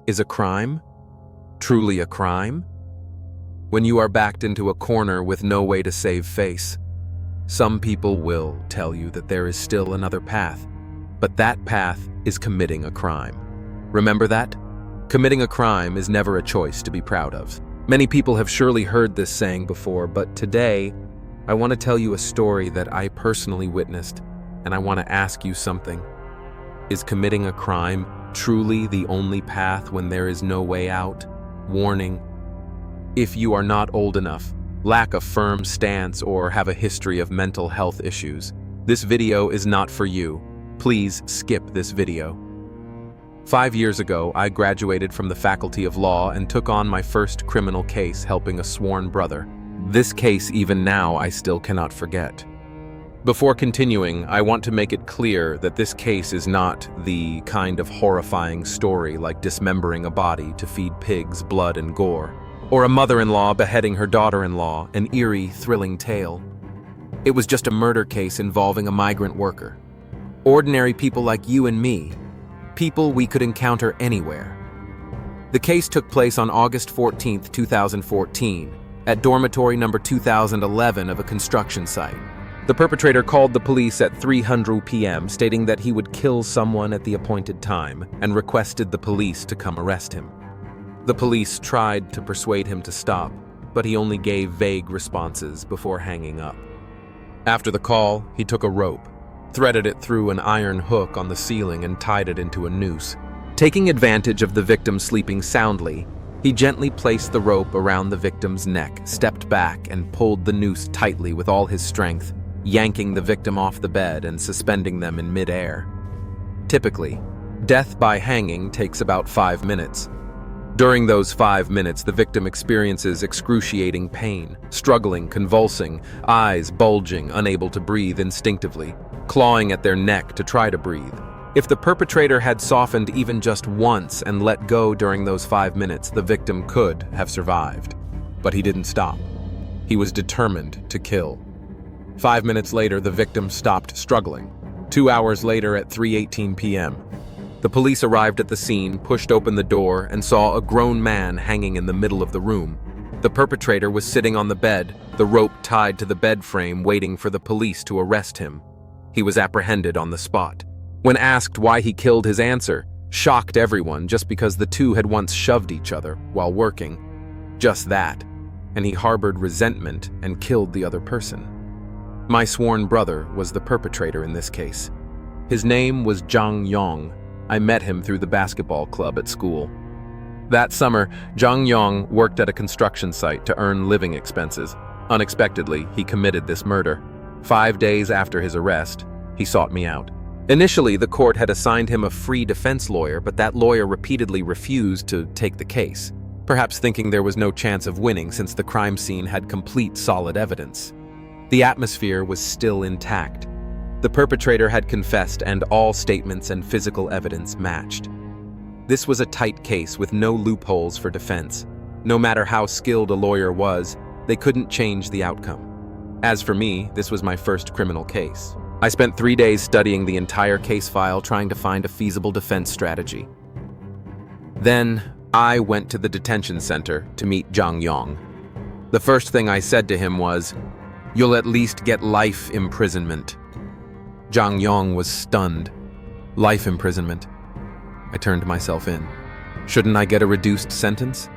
Is a crime truly a crime? When you are backed into a corner with no way to save face, some people will tell you that there is still another path, but that path is committing a crime. Remember that? Committing a crime is never a choice to be proud of. Many people have surely heard this saying before, but today, I want to tell you a story that I personally witnessed, and I want to ask you something. Is committing a crime truly the only path when there is no way out? Warning: if you are not old enough, lack a firm stance, or have a history of mental health issues, this video is not for you. Please skip this video. 5 years ago, I graduated from the Faculty of Law and took on my first criminal case helping a sworn brother. This case, even now, I still cannot forget. Before continuing, I want to make it clear that this case is not the kind of horrifying story like dismembering a body to feed pigs blood and gore, or a mother-in-law beheading her daughter-in-law, an eerie, thrilling tale. It was just a murder case involving a migrant worker. Ordinary people like you and me, people we could encounter anywhere. The case took place on August 14, 2014, at dormitory number 2011 of a construction site. The perpetrator called the police at 3:00 p.m., stating that he would kill someone at the appointed time and requested the police to come arrest him. The police tried to persuade him to stop, but he only gave vague responses before hanging up. After the call, he took a rope, threaded it through an iron hook on the ceiling and tied it into a noose. Taking advantage of the victim sleeping soundly, he gently placed the rope around the victim's neck, stepped back, and pulled the noose tightly with all his strength, yanking the victim off the bed and suspending them in mid-air. Typically, death by hanging takes about 5 minutes. During those 5 minutes, the victim experiences excruciating pain, struggling, convulsing, eyes bulging, unable to breathe instinctively, clawing at their neck to try to breathe. If the perpetrator had softened even just once and let go during those 5 minutes, the victim could have survived. But he didn't stop. He was determined to kill. 5 minutes later, the victim stopped struggling. 2 hours later, at 3:18 p.m., the police arrived at the scene, pushed open the door, and saw a grown man hanging in the middle of the room. The perpetrator was sitting on the bed, the rope tied to the bed frame, waiting for the police to arrest him. He was apprehended on the spot. When asked why he killed, his answer shocked everyone, just because the two had once shoved each other while working. Just that, and he harbored resentment and killed the other person. My sworn brother was the perpetrator in this case. His name was Zhang Yong. I met him through the basketball club at school. That summer, Zhang Yong worked at a construction site to earn living expenses. Unexpectedly, he committed this murder. 5 days after his arrest, he sought me out. Initially, the court had assigned him a free defense lawyer, but that lawyer repeatedly refused to take the case, perhaps thinking there was no chance of winning since the crime scene had complete solid evidence. The atmosphere was still intact. The perpetrator had confessed, and all statements and physical evidence matched. This was a tight case with no loopholes for defense. No matter how skilled a lawyer was, they couldn't change the outcome. As for me, this was my first criminal case. I spent 3 days studying the entire case file, trying to find a feasible defense strategy. Then, I went to the detention center to meet Zhang Yong. The first thing I said to him was, "You'll at least get life imprisonment." Zhang Yong was stunned. Life imprisonment. I turned myself in. Shouldn't I get a reduced sentence?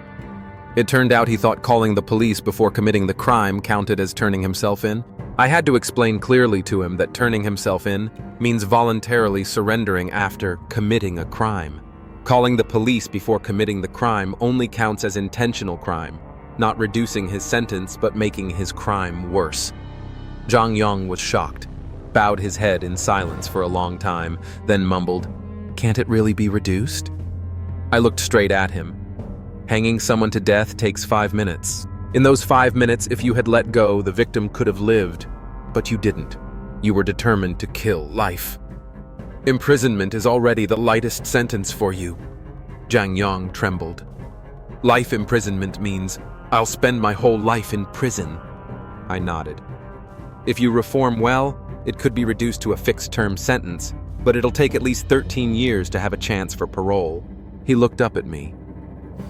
It turned out he thought calling the police before committing the crime counted as turning himself in. I had to explain clearly to him that turning himself in means voluntarily surrendering after committing a crime. Calling the police before committing the crime only counts as intentional crime, not reducing his sentence but making his crime worse. Zhang Yong was shocked, bowed his head in silence for a long time, then mumbled, "Can't it really be reduced?" I looked straight at him. Hanging someone to death takes 5 minutes. In those 5 minutes, if you had let go, the victim could have lived, but you didn't. You were determined to kill life. Imprisonment is already the lightest sentence for you. Zhang Yong trembled. Life imprisonment means I'll spend my whole life in prison. I nodded. If you reform well, it could be reduced to a fixed-term sentence, but it'll take at least 13 years to have a chance for parole. He looked up at me,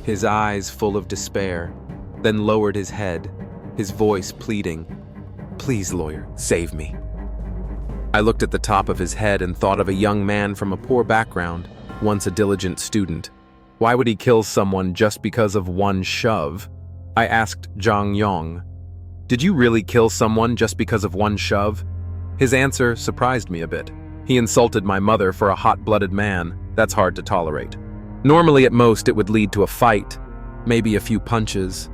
his eyes full of despair, then lowered his head, his voice pleading, "Please, lawyer, save me." I looked at the top of his head and thought of a young man from a poor background, once a diligent student. Why would he kill someone just because of one shove? I asked Zhang Yong, "Did you really kill someone just because of one shove?" His answer surprised me a bit. He insulted my mother for a hot-blooded man. That's hard to tolerate. Normally, at most, it would lead to a fight, maybe a few punches.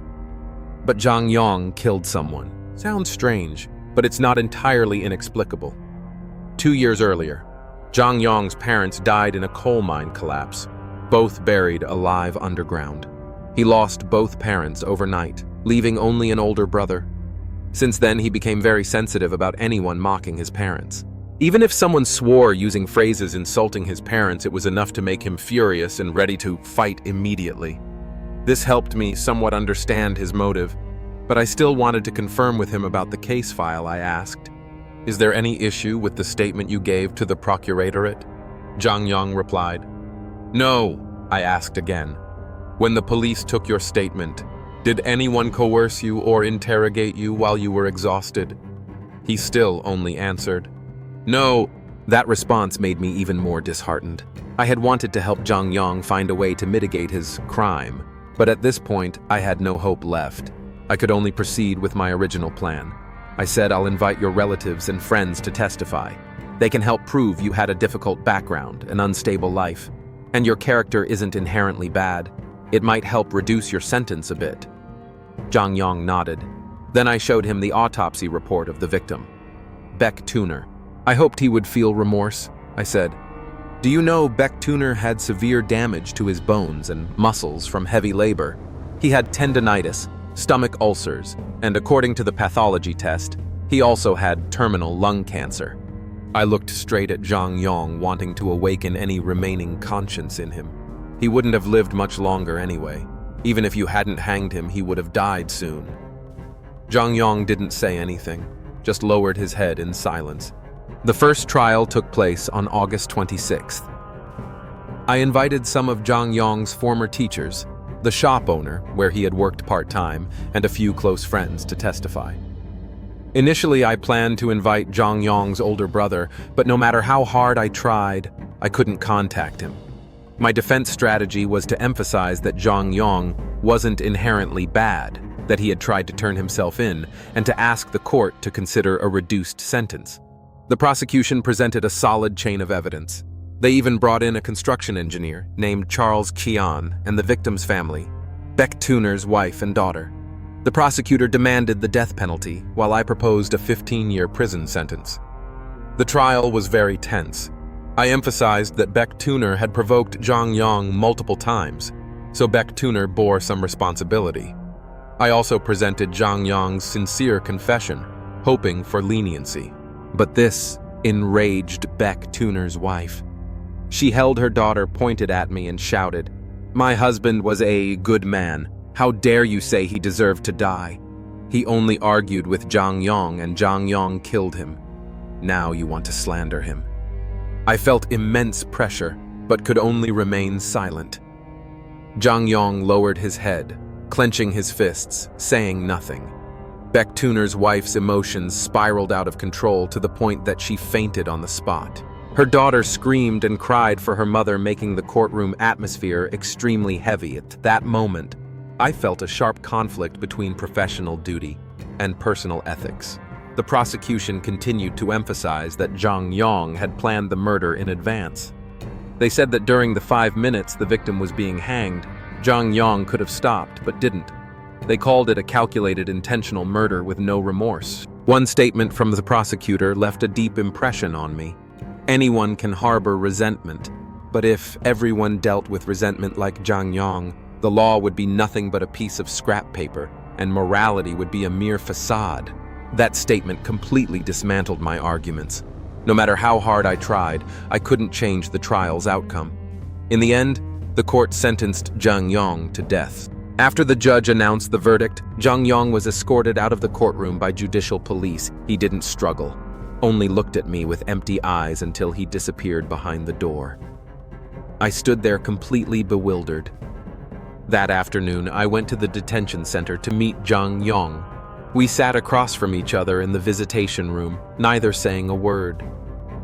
But Zhang Yong killed someone. Sounds strange, but it's not entirely inexplicable. 2 years earlier, Zhang Yong's parents died in a coal mine collapse, both buried alive underground. He lost both parents overnight, leaving only an older brother. Since then, he became very sensitive about anyone mocking his parents. Even if someone swore using phrases insulting his parents, it was enough to make him furious and ready to fight immediately. This helped me somewhat understand his motive, but I still wanted to confirm with him about the case file. I asked, "Is there any issue with the statement you gave to the procuratorate?" Zhang Yong replied, "No," I asked again. "When the police took your statement, did anyone coerce you or interrogate you while you were exhausted?" He still only answered, "No." That response made me even more disheartened. I had wanted to help Zhang Yong find a way to mitigate his crime, but at this point, I had no hope left. I could only proceed with my original plan. I said, "I'll invite your relatives and friends to testify. They can help prove you had a difficult background, an unstable life, and your character isn't inherently bad. It might help reduce your sentence a bit." Zhang Yong nodded. Then I showed him the autopsy report of the victim, Beck Tuner. I hoped he would feel remorse. I said, "Do you know Beck Tuner had severe damage to his bones and muscles from heavy labor? He had tendinitis, stomach ulcers, and according to the pathology test, he also had terminal lung cancer." I looked straight at Zhang Yong, wanting to awaken any remaining conscience in him. He wouldn't have lived much longer anyway. Even if you hadn't hanged him, he would have died soon. Zhang Yong didn't say anything, just lowered his head in silence. The first trial took place on August 26th. I invited some of Zhang Yong's former teachers, the shop owner, where he had worked part-time, and a few close friends to testify. Initially, I planned to invite Zhang Yong's older brother, but no matter how hard I tried, I couldn't contact him. My defense strategy was to emphasize that Zhang Yong wasn't inherently bad, that he had tried to turn himself in, and to ask the court to consider a reduced sentence. The prosecution presented a solid chain of evidence. They even brought in a construction engineer named Charles Qian and the victim's family, Beck Tuner's wife and daughter. The prosecutor demanded the death penalty, while I proposed a 15-year prison sentence. The trial was very tense. I emphasized that Beck Tuner had provoked Zhang Yong multiple times, so Beck Tuner bore some responsibility. I also presented Zhang Yong's sincere confession, hoping for leniency. But this enraged Beck Tuner's wife. She held her daughter pointed at me and shouted, "My husband was a good man. How dare you say he deserved to die? He only argued with Zhang Yong and Zhang Yong killed him. Now you want to slander him." I felt immense pressure, but could only remain silent. Zhang Yong lowered his head, clenching his fists, saying nothing. Beck Tuner's wife's emotions spiraled out of control to the point that she fainted on the spot. Her daughter screamed and cried for her mother, making the courtroom atmosphere extremely heavy. At that moment, I felt a sharp conflict between professional duty and personal ethics. The prosecution continued to emphasize that Zhang Yong had planned the murder in advance. They said that during the 5 minutes the victim was being hanged, Zhang Yong could have stopped, but didn't. They called it a calculated intentional murder with no remorse. One statement from the prosecutor left a deep impression on me. Anyone can harbor resentment, but if everyone dealt with resentment like Zhang Yong, the law would be nothing but a piece of scrap paper, and morality would be a mere facade. That statement completely dismantled my arguments. No matter how hard I tried, I couldn't change the trial's outcome. In the end, the court sentenced Zhang Yong to death. After the judge announced the verdict, Zhang Yong was escorted out of the courtroom by judicial police. He didn't struggle, only looked at me with empty eyes until he disappeared behind the door. I stood there completely bewildered. That afternoon, I went to the detention center to meet Zhang Yong. We sat across from each other in the visitation room, neither saying a word.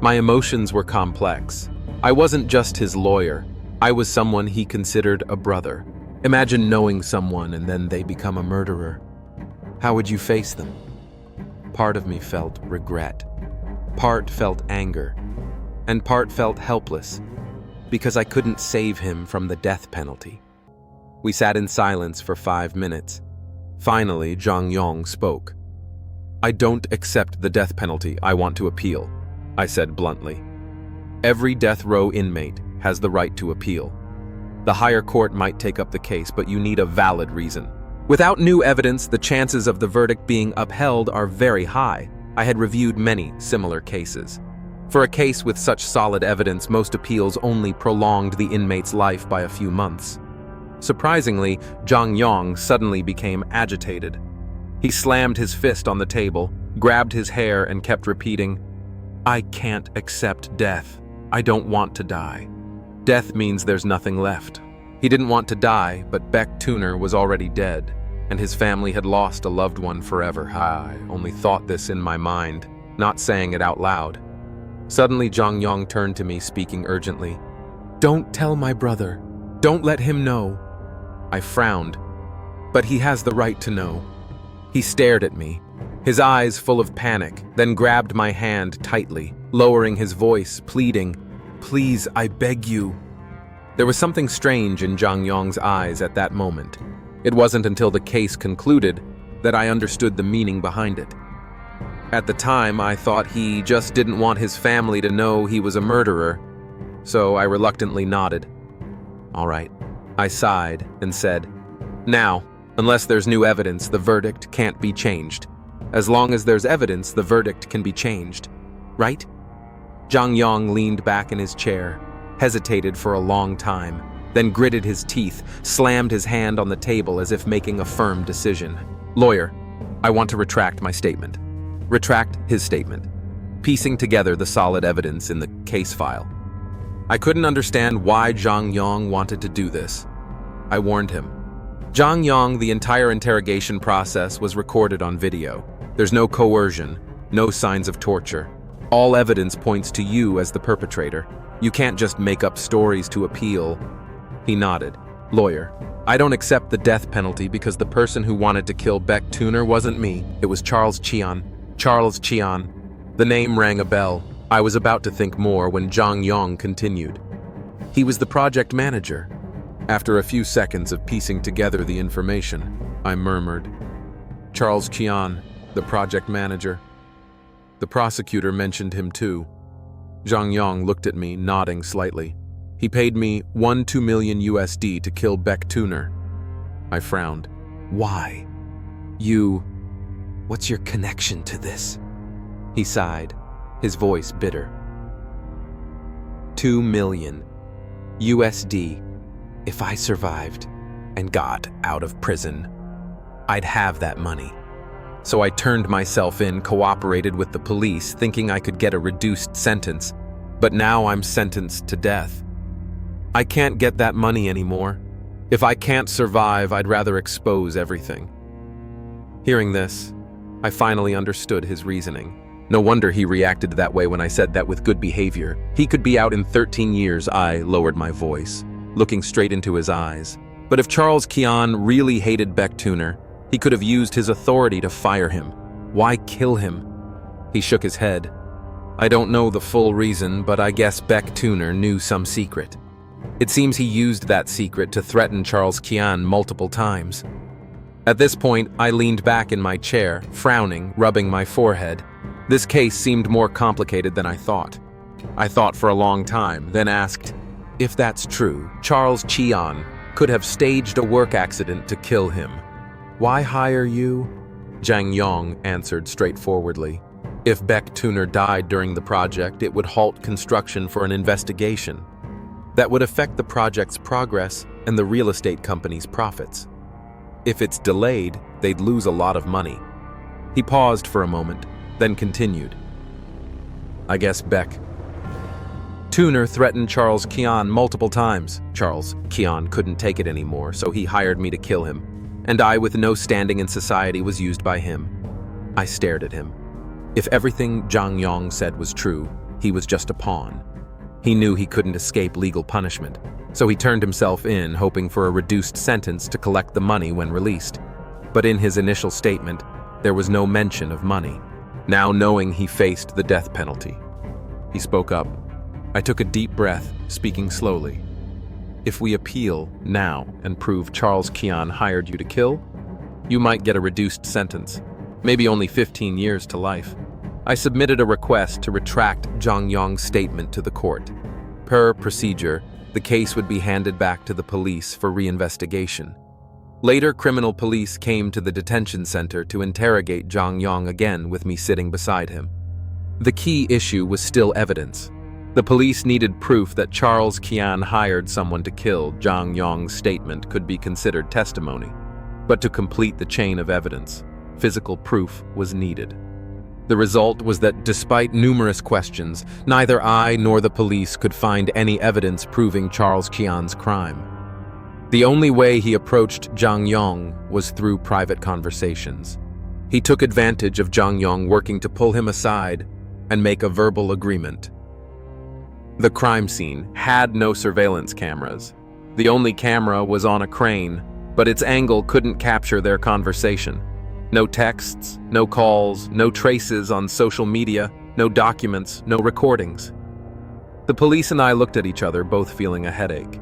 My emotions were complex. I wasn't just his lawyer. I was someone he considered a brother. Imagine knowing someone and then they become a murderer. How would you face them? Part of me felt regret. Part felt anger. And part felt helpless, because I couldn't save him from the death penalty. We sat in silence for 5 minutes. Finally, Zhang Yong spoke. "I don't accept the death penalty. I want to appeal," I said bluntly. Every death row inmate has the right to appeal. The higher court might take up the case, but you need a valid reason. Without new evidence, the chances of the verdict being upheld are very high. I had reviewed many similar cases. For a case with such solid evidence, most appeals only prolonged the inmate's life by a few months. Surprisingly, Zhang Yong suddenly became agitated. He slammed his fist on the table, grabbed his hair, and kept repeating, "I can't accept death. I don't want to die. Death means there's nothing left." He didn't want to die, but Beck Tuner was already dead, and his family had lost a loved one forever. I only thought this in my mind, not saying it out loud. Suddenly, Zhang Yong turned to me, speaking urgently. "Don't tell my brother. Don't let him know." I frowned. "But he has the right to know." He stared at me, his eyes full of panic, then grabbed my hand tightly, lowering his voice, pleading, "Please, I beg you." There was something strange in Zhang Yong's eyes at that moment. It wasn't until the case concluded that I understood the meaning behind it. At the time, I thought he just didn't want his family to know he was a murderer, so I reluctantly nodded. "All right." I sighed and said, "Now, unless there's new evidence, the verdict can't be changed. As long as there's evidence, the verdict can be changed. Right?" Zhang Yong leaned back in his chair, hesitated for a long time, then gritted his teeth, slammed his hand on the table as if making a firm decision. "Lawyer, I want to retract my statement." Retract his statement, piecing together the solid evidence in the case file. I couldn't understand why Zhang Yong wanted to do this. I warned him. Zhang Yong, the entire interrogation process was recorded on video. There's no coercion, no signs of torture. All evidence points to you as the perpetrator. You can't just make up stories to appeal. He nodded. "Lawyer, I don't accept the death penalty because the person who wanted to kill Beck Tuner wasn't me. It was Charles Qian. Charles Qian." The name rang a bell. I was about to think more when Zhang Yong continued. "He was the project manager." After a few seconds of piecing together the information, I murmured, "Charles Qian, the project manager. The prosecutor mentioned him too." Zhang Yong looked at me, nodding slightly. "He paid me $2 million USD to kill Beck Tuner." I frowned. "Why? What's your connection to this?" He sighed, his voice bitter. $2 million USD. If I survived and got out of prison, I'd have that money. So I turned myself in, cooperated with the police, thinking I could get a reduced sentence. But now I'm sentenced to death. I can't get that money anymore. If I can't survive, I'd rather expose everything. Hearing this, I finally understood his reasoning. No wonder he reacted that way when I said that with good behavior. He could be out in 13 years. I lowered my voice, looking straight into his eyes. But if Charles Qian really hated Beck Tuner, he could have used his authority to fire him. Why kill him? He shook his head. "I don't know the full reason, but I guess Beck Tuner knew some secret. It seems he used that secret to threaten Charles Qian multiple times." At this point, I leaned back in my chair, frowning, rubbing my forehead. This case seemed more complicated than I thought. I thought for a long time, then asked, if that's true, Charles Qian could have staged a work accident to kill him. Why hire you? Zhang Yong answered straightforwardly. If Beck Tuner died during the project, it would halt construction for an investigation. That would affect the project's progress and the real estate company's profits. If it's delayed, they'd lose a lot of money. He paused for a moment, then continued. I guess Beck Tuner threatened Charles Kian multiple times. Charles Kian couldn't take it anymore, so he hired me to kill him. And I, with no standing in society, was used by him. I stared at him. If everything Zhang Yong said was true, he was just a pawn. He knew he couldn't escape legal punishment, so he turned himself in, hoping for a reduced sentence to collect the money when released. But in his initial statement, there was no mention of money, now knowing he faced the death penalty. He spoke up. I took a deep breath, speaking slowly. If we appeal now and prove Charles Kian hired you to kill, you might get a reduced sentence, maybe only 15 years to life. I submitted a request to retract Zhang Yong's statement to the court. Per procedure, the case would be handed back to the police for reinvestigation. Later, criminal police came to the detention center to interrogate Zhang Yong again, with me sitting beside him. The key issue was still evidence. The police needed proof that Charles Kian hired someone to kill. Zhang Yong's statement could be considered testimony. But to complete the chain of evidence, physical proof was needed. The result was that despite numerous questions, neither I nor the police could find any evidence proving Charles Kian's crime. The only way he approached Zhang Yong was through private conversations. He took advantage of Zhang Yong working to pull him aside and make a verbal agreement. The crime scene had no surveillance cameras. The only camera was on a crane, but its angle couldn't capture their conversation. No texts, no calls, no traces on social media, no documents, no recordings. The police and I looked at each other, both feeling a headache.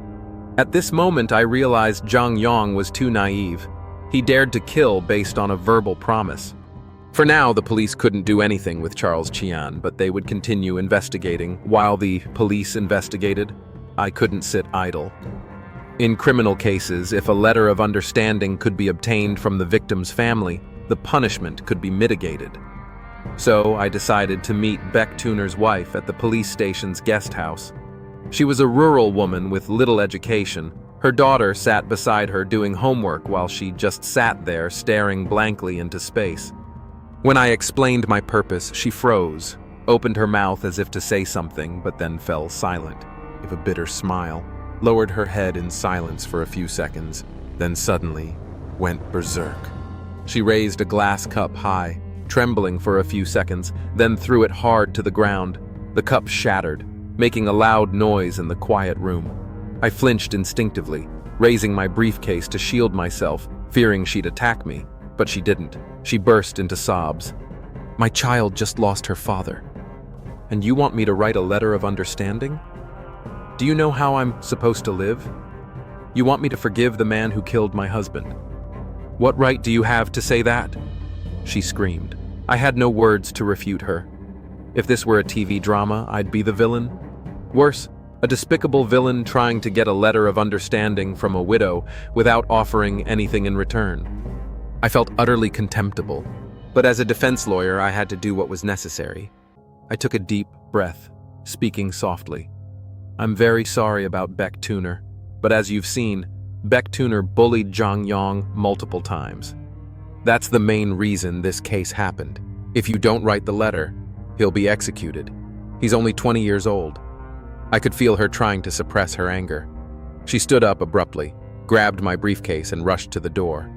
At this moment, I realized Zhang Yong was too naive. He dared to kill based on a verbal promise. For now, the police couldn't do anything with Charles Kian, but they would continue investigating. While the police investigated, I couldn't sit idle. In criminal cases, if a letter of understanding could be obtained from the victim's family, the punishment could be mitigated. So I decided to meet Beck Tuner's wife at the police station's guest house. She was a rural woman with little education. Her daughter sat beside her doing homework while she just sat there staring blankly into space. When I explained my purpose, she froze, opened her mouth as if to say something, but then fell silent, with a bitter smile, lowered her head in silence for a few seconds, then suddenly went berserk. She raised a glass cup high, trembling for a few seconds, then threw it hard to the ground. The cup shattered, making a loud noise in the quiet room. I flinched instinctively, raising my briefcase to shield myself, fearing she'd attack me, but she didn't. She burst into sobs. My child just lost her father. And you want me to write a letter of understanding? Do you know how I'm supposed to live? You want me to forgive the man who killed my husband? What right do you have to say that? She screamed. I had no words to refute her. If this were a TV drama, I'd be the villain. Worse, a despicable villain trying to get a letter of understanding from a widow without offering anything in return. I felt utterly contemptible, but as a defense lawyer, I had to do what was necessary. I took a deep breath, speaking softly. I'm very sorry about Beck Tuner, but as you've seen, Beck Tuner bullied Zhang Yong multiple times. That's the main reason this case happened. If you don't write the letter, he'll be executed. He's only 20 years old. I could feel her trying to suppress her anger. She stood up abruptly, grabbed my briefcase, and rushed to the door.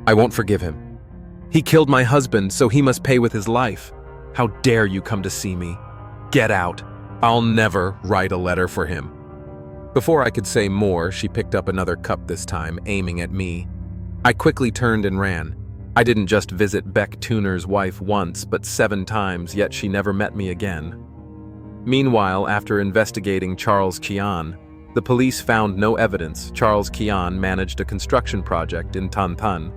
I won't forgive him. He killed my husband, so he must pay with his life. How dare you come to see me? Get out. I'll never write a letter for him. Before I could say more, she picked up another cup, this time aiming at me. I quickly turned and ran. I didn't just visit Beck Tuner's wife once, but 7 times, yet she never met me again. Meanwhile, after investigating Charles Kian, the police found no evidence. Charles Kian managed a construction project in Tantan.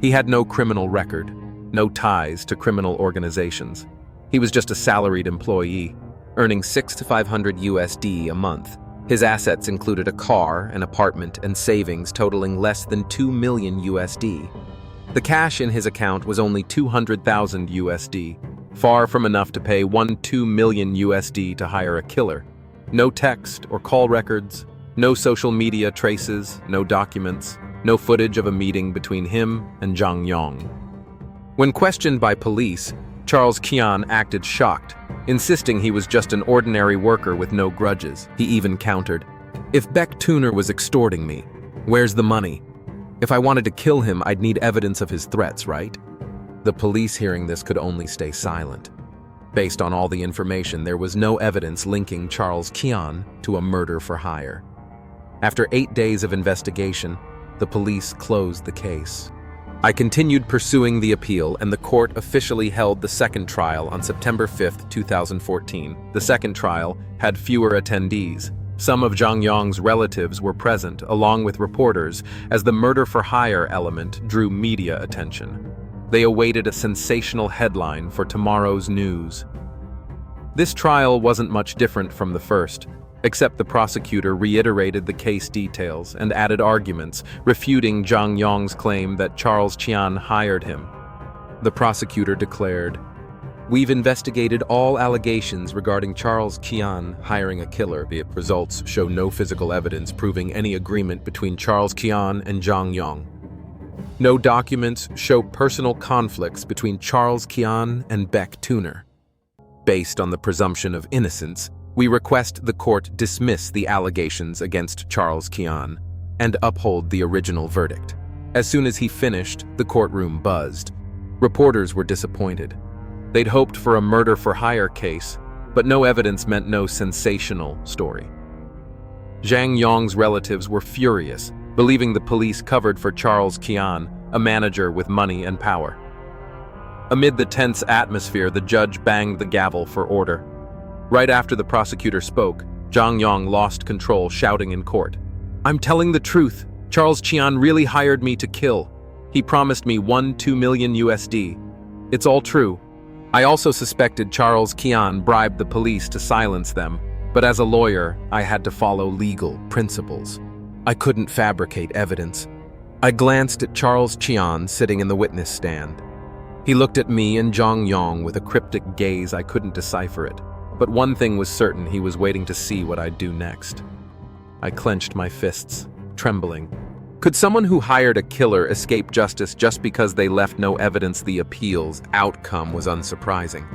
He had no criminal record, no ties to criminal organizations. He was just a salaried employee, earning $600 to $500 a month. His assets included a car, an apartment, and savings totaling less than $2 million. The cash in his account was only $200,000, far from enough to pay $2 million to hire a killer. No text or call records, no social media traces, no documents, no footage of a meeting between him and Zhang Yong. When questioned by police, Charles Kian acted shocked, insisting he was just an ordinary worker with no grudges. He even countered, "If Beck Tuner was extorting me, where's the money? If I wanted to kill him, I'd need evidence of his threats, right?" The police hearing this could only stay silent. Based on all the information, there was no evidence linking Charles Kian to a murder for hire. After 8 days of investigation, the police closed the case. I continued pursuing the appeal, and the court officially held the second trial on September 5, 2014. The second trial had fewer attendees. Some of Zhang Yong's relatives were present, along with reporters, as the murder for hire element drew media attention. They awaited a sensational headline for tomorrow's news. This trial wasn't much different from the first, except the prosecutor reiterated the case details and added arguments, refuting Zhang Yong's claim that Charles Qian hired him. The prosecutor declared, "We've investigated all allegations regarding Charles Qian hiring a killer. The results show no physical evidence proving any agreement between Charles Qian and Zhang Yong. No documents show personal conflicts between Charles Qian and Beck Tuner. Based on the presumption of innocence, we request the court dismiss the allegations against Charles Qian and uphold the original verdict." As soon as he finished, the courtroom buzzed. Reporters were disappointed. They'd hoped for a murder for hire case, but no evidence meant no sensational story. Zhang Yong's relatives were furious, believing the police covered for Charles Qian, a manager with money and power. Amid the tense atmosphere, the judge banged the gavel for order. Right after the prosecutor spoke, Zhang Yong lost control, shouting in court, "I'm telling the truth. Charles Qian really hired me to kill. He promised me $2 million USD. It's all true. I also suspected Charles Qian bribed the police to silence them, but as a lawyer, I had to follow legal principles. I couldn't fabricate evidence." I glanced at Charles Qian sitting in the witness stand. He looked at me and Zhang Yong with a cryptic gaze. I couldn't decipher it. But one thing was certain: he was waiting to see what I'd do next. I clenched my fists, trembling. Could someone who hired a killer escape justice just because they left no evidence? The appeal's outcome was unsurprising.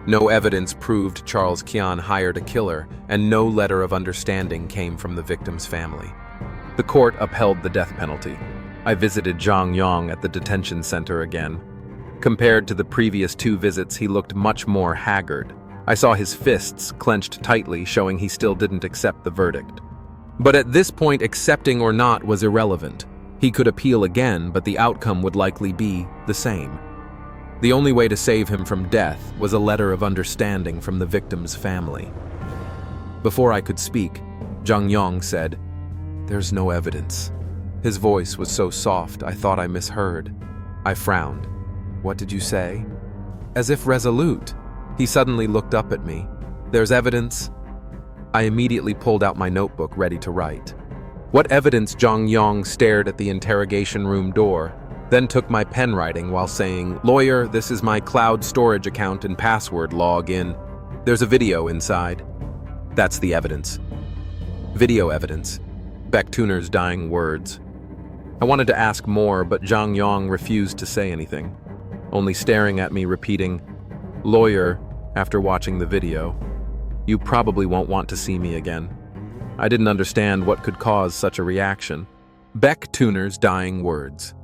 No evidence proved Charles Qian hired a killer, and no letter of understanding came from the victim's family. The court upheld the death penalty. I visited Zhang Yong at the detention center again. Compared to the previous 2 visits, he looked much more haggard. I saw his fists clenched tightly, showing he still didn't accept the verdict. But at this point, accepting or not was irrelevant. He could appeal again, but the outcome would likely be the same. The only way to save him from death was a letter of understanding from the victim's family. Before I could speak, Zhang Yong said, "There's no evidence." His voice was so soft, I thought I misheard. I frowned. "What did you say?" As if resolute, he suddenly looked up at me. "There's evidence?" I immediately pulled out my notebook, ready to write. "What evidence?" Zhang Yong stared at the interrogation room door, then took my pen, writing while saying, "Lawyer, this is my cloud storage account and password. Log in. There's a video inside." "That's the evidence." Video evidence. Beck Tuner's dying words. I wanted to ask more, but Zhang Yong refused to say anything, only staring at me, repeating, "Lawyer, after watching the video, you probably won't want to see me again." I didn't understand what could cause such a reaction. Beck Tuner's dying words.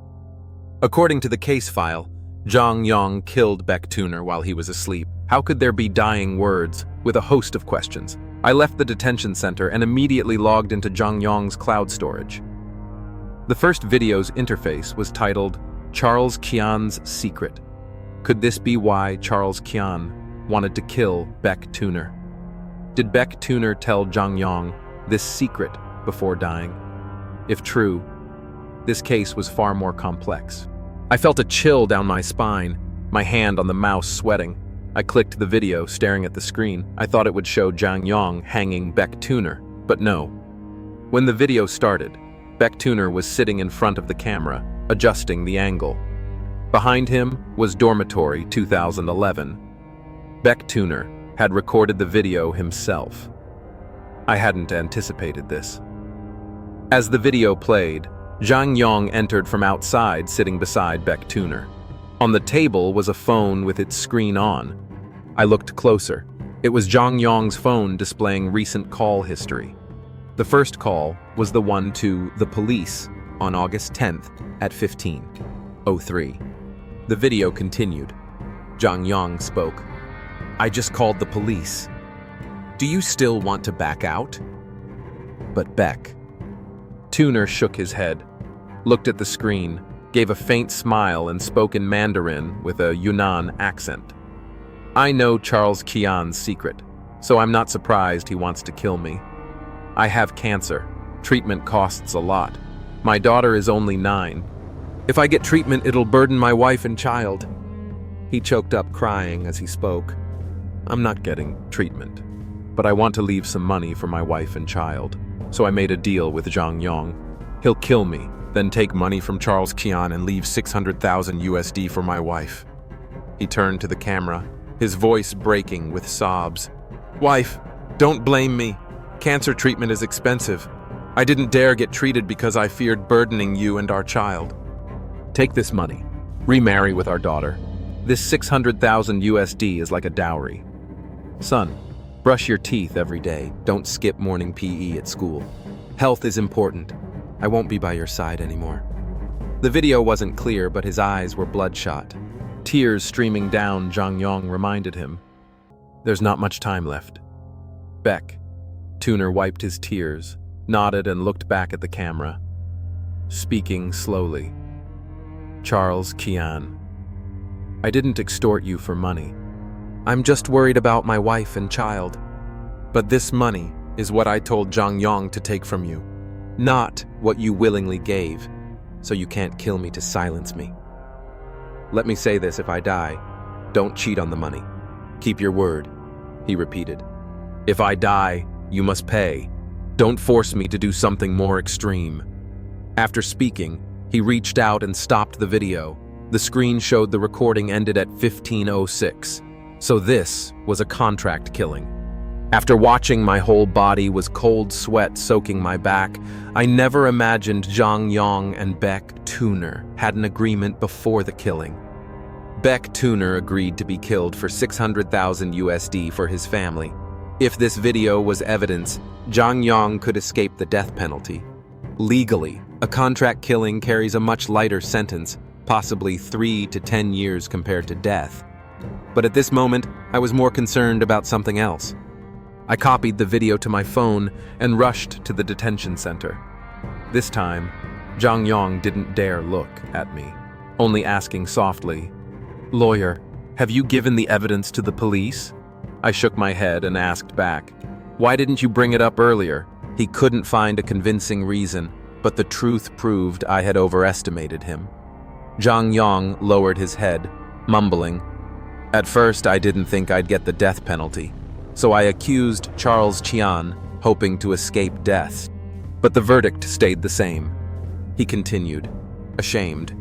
According to the case file, Zhang Yong killed Beck Tuner while he was asleep. How could there be dying words? With a host of questions. I left the detention center and immediately logged into Zhang Yong's cloud storage. The first video's interface was titled, "Charles Qian's Secret." Could this be why Charles Qian wanted to kill Beck Tuner? Did Beck Tuner tell Zhang Yong this secret before dying? If true, this case was far more complex. I felt a chill down my spine, my hand on the mouse sweating. I clicked the video, staring at the screen. I thought it would show Zhang Yong hanging Beck Tuner, but no. When the video started, Beck Tuner was sitting in front of the camera, adjusting the angle. Behind him was Dormitory 2011. Beck Tuner had recorded the video himself. I hadn't anticipated this. As the video played, Zhang Yong entered from outside, sitting beside Beck Tuner. On the table was a phone with its screen on. I looked closer. It was Zhang Yong's phone displaying recent call history. The first call was the one to the police on August 10th at 15:03. The video continued. Zhang Yong spoke. "I just called the police. Do you still want to back out?" But Beck. Tuner shook his head, looked at the screen, gave a faint smile and spoke in Mandarin with a Yunnan accent. "I know Charles Qian's secret, so I'm not surprised he wants to kill me. I have cancer. Treatment costs a lot. My daughter is only 9. If I get treatment, it'll burden my wife and child." He choked up crying as he spoke. "I'm not getting treatment, but I want to leave some money for my wife and child. So I made a deal with Zhang Yong. He'll kill me, then take money from Charles Qian and leave 600,000 USD for my wife." He turned to the camera, his voice breaking with sobs. "Wife, don't blame me. Cancer treatment is expensive. I didn't dare get treated because I feared burdening you and our child. Take this money. Remarry with our daughter. This 600,000 USD is like a dowry. Son, brush your teeth every day. Don't skip morning PE at school. Health is important. I won't be by your side anymore." The video wasn't clear, but his eyes were bloodshot. Tears streaming down, Zhang Yong reminded him. "There's not much time left." Beck. Tuner wiped his tears, nodded and looked back at the camera. Speaking slowly. "Charles Qian, I didn't extort you for money. I'm just worried about my wife and child. But this money is what I told Zhang Yong to take from you, not what you willingly gave, so you can't kill me to silence me. Let me say this if I die, don't cheat on the money. Keep your word," he repeated. "If I die, you must pay. Don't force me to do something more extreme." After speaking, he reached out and stopped the video. The screen showed the recording ended at 15:06. So this was a contract killing. After watching, my whole body was cold sweat soaking my back. I never imagined Zhang Yong and Beck Tuner had an agreement before the killing. Beck Tuner agreed to be killed for 600,000 USD for his family. If this video was evidence, Zhang Yong could escape the death penalty. Legally, a contract killing carries a much lighter sentence, possibly 3 to 10 years compared to death. But at this moment, I was more concerned about something else. I copied the video to my phone and rushed to the detention center. This time, Zhang Yong didn't dare look at me, only asking softly, "Lawyer, have you given the evidence to the police?" I shook my head and asked back, "Why didn't you bring it up earlier?" He couldn't find a convincing reason, but the truth proved I had overestimated him. Zhang Yong lowered his head, mumbling, "At first, I didn't think I'd get the death penalty, so I accused Charles Qian, hoping to escape death. But the verdict stayed the same." He continued, ashamed.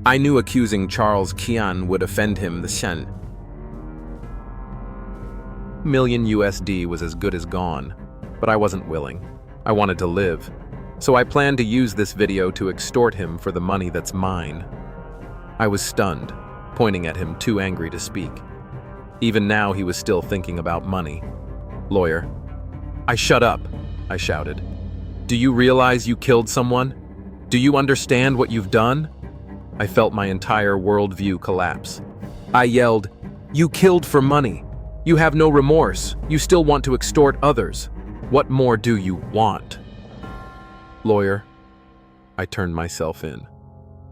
"I knew accusing Charles Qian would offend him. The 10 million USD was as good as gone, but I wasn't willing. I wanted to live, so I planned to use this video to extort him for the money that's mine." I was stunned, pointing at him, too angry to speak. Even now, he was still thinking about money. "Lawyer." Shut up," I shouted. "Do you realize you killed someone? Do you understand what you've done?" I felt my entire worldview collapse. I yelled, "You killed for money. You have no remorse. You still want to extort others. What more do you want?" "Lawyer." I turned myself in.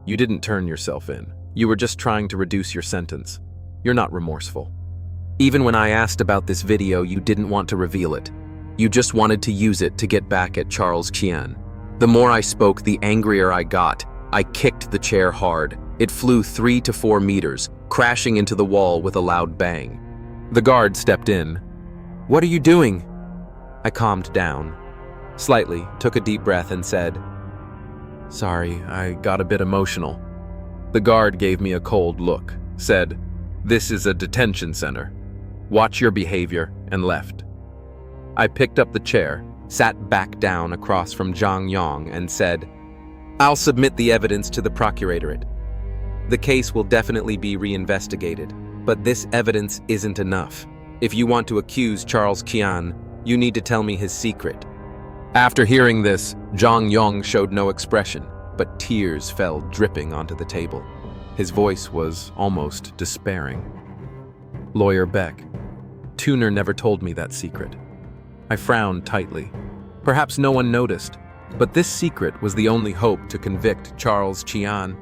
"You didn't turn yourself in. You were just trying to reduce your sentence. You're not remorseful. Even when I asked about this video, you didn't want to reveal it. You just wanted to use it to get back at Charles Qian." The more I spoke, the angrier I got. I kicked the chair hard. It flew 3 to 4 meters, crashing into the wall with a loud bang. The guard stepped in. "What are you doing?" I calmed down, slightly, took a deep breath and said, "Sorry, I got a bit emotional." The guard gave me a cold look, said, "This is a detention center. Watch your behavior," and left. I picked up the chair, sat back down across from Zhang Yong and said, "I'll submit the evidence to the procuratorate." The case will definitely be reinvestigated, but this evidence isn't enough. If you want to accuse Charles Qian, you need to tell me his secret." After hearing this, Zhang Yong showed no expression, but tears fell dripping onto the table. His voice was almost despairing. "Lawyer Beck, Tuner never told me that secret." I frowned tightly. Perhaps no one noticed, but this secret was the only hope to convict Charles Qian.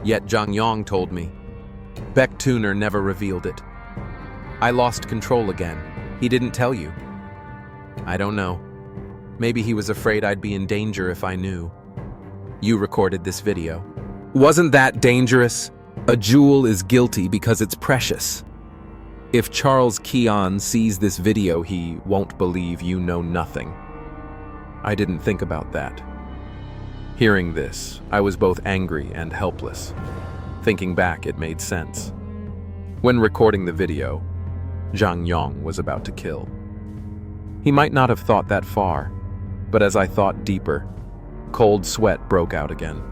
Yet Zhang Yong told me. Beck Tuner never revealed it. I lost control again. He didn't tell you. I don't know. Maybe he was afraid I'd be in danger if I knew. You recorded this video. Wasn't that dangerous? A jewel is guilty because it's precious. If Charles Qian sees this video, he won't believe you know nothing. I didn't think about that. Hearing this, I was both angry and helpless. Thinking back, it made sense. When recording the video, Zhang Yong was about to kill. He might not have thought that far, but as I thought deeper, cold sweat broke out again.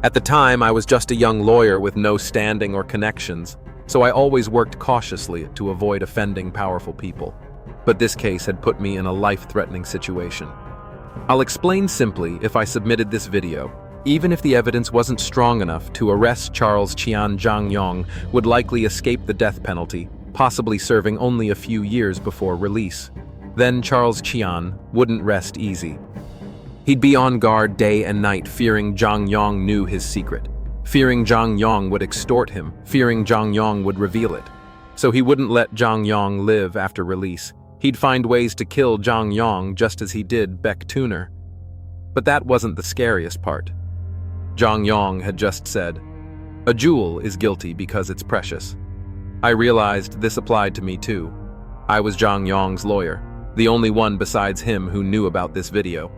At the time, I was just a young lawyer with no standing or connections, so I always worked cautiously to avoid offending powerful people. But this case had put me in a life-threatening situation. I'll explain simply. If I submitted this video, even if the evidence wasn't strong enough to arrest Charles Qian, Zhang Yong would likely escape the death penalty, possibly serving only a few years before release. Then Charles Qian wouldn't rest easy. He'd be on guard day and night, fearing Zhang Yong knew his secret, fearing Zhang Yong would extort him, fearing Zhang Yong would reveal it. So he wouldn't let Zhang Yong live after release. He'd find ways to kill Zhang Yong just as he did Beck Tuner. But that wasn't the scariest part. Zhang Yong had just said, "A jewel is guilty because it's precious." I realized this applied to me too. I was Zhang Yong's lawyer, the only one besides him who knew about this video.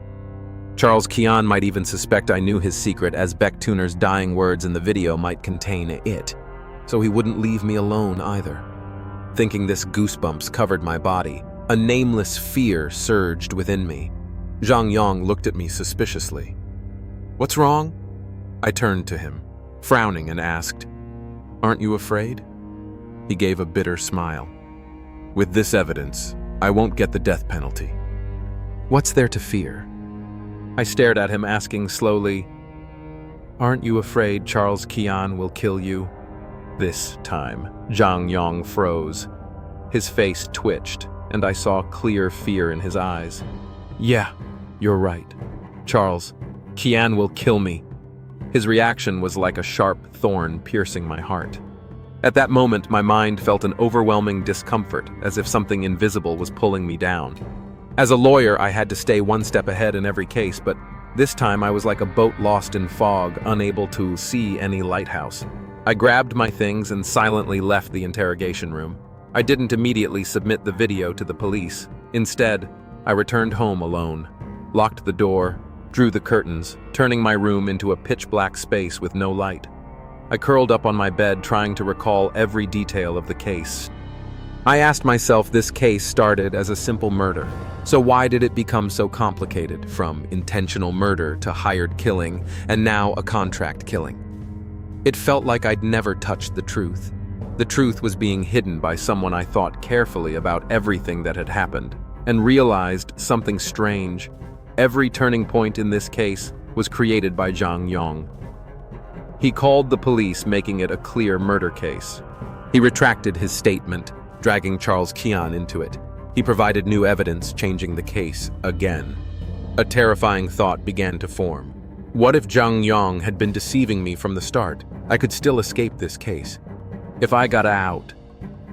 Charles Qian might even suspect I knew his secret, as Beck Tuner's dying words in the video might contain it, so he wouldn't leave me alone either. Thinking this, goosebumps covered my body. A nameless fear surged within me. Zhang Yong looked at me suspiciously. "What's wrong?" I turned to him, frowning, and asked, "Aren't you afraid?" He gave a bitter smile. "With this evidence, I won't get the death penalty." "What's there to fear?" I stared at him, asking slowly, "Aren't you afraid Charles Qian will kill you?" This time, Zhang Yong froze. His face twitched, and I saw clear fear in his eyes. "Yeah, you're right. Charles Qian will kill me." His reaction was like a sharp thorn piercing my heart. At that moment, my mind felt an overwhelming discomfort, as if something invisible was pulling me down. As a lawyer, I had to stay one step ahead in every case, but this time I was like a boat lost in fog, unable to see any lighthouse. I grabbed my things and silently left the interrogation room. I didn't immediately submit the video to the police. Instead, I returned home alone, locked the door, drew the curtains, turning my room into a pitch-black space with no light. I curled up on my bed, trying to recall every detail of the case. I asked myself, this case started as a simple murder, so why did it become so complicated, from intentional murder to hired killing, and now a contract killing? It felt like I'd never touched the truth. The truth was being hidden by someone I thought carefully about everything that had happened, and realized something strange. Every turning point in this case was created by Zhang Yong. He called the police, making it a clear murder case. He retracted his statement, dragging Charles Qian into it. He provided new evidence, changing the case again. A terrifying thought began to form. What if Zhang Yong had been deceiving me from the start? I could still escape this case. If I got out,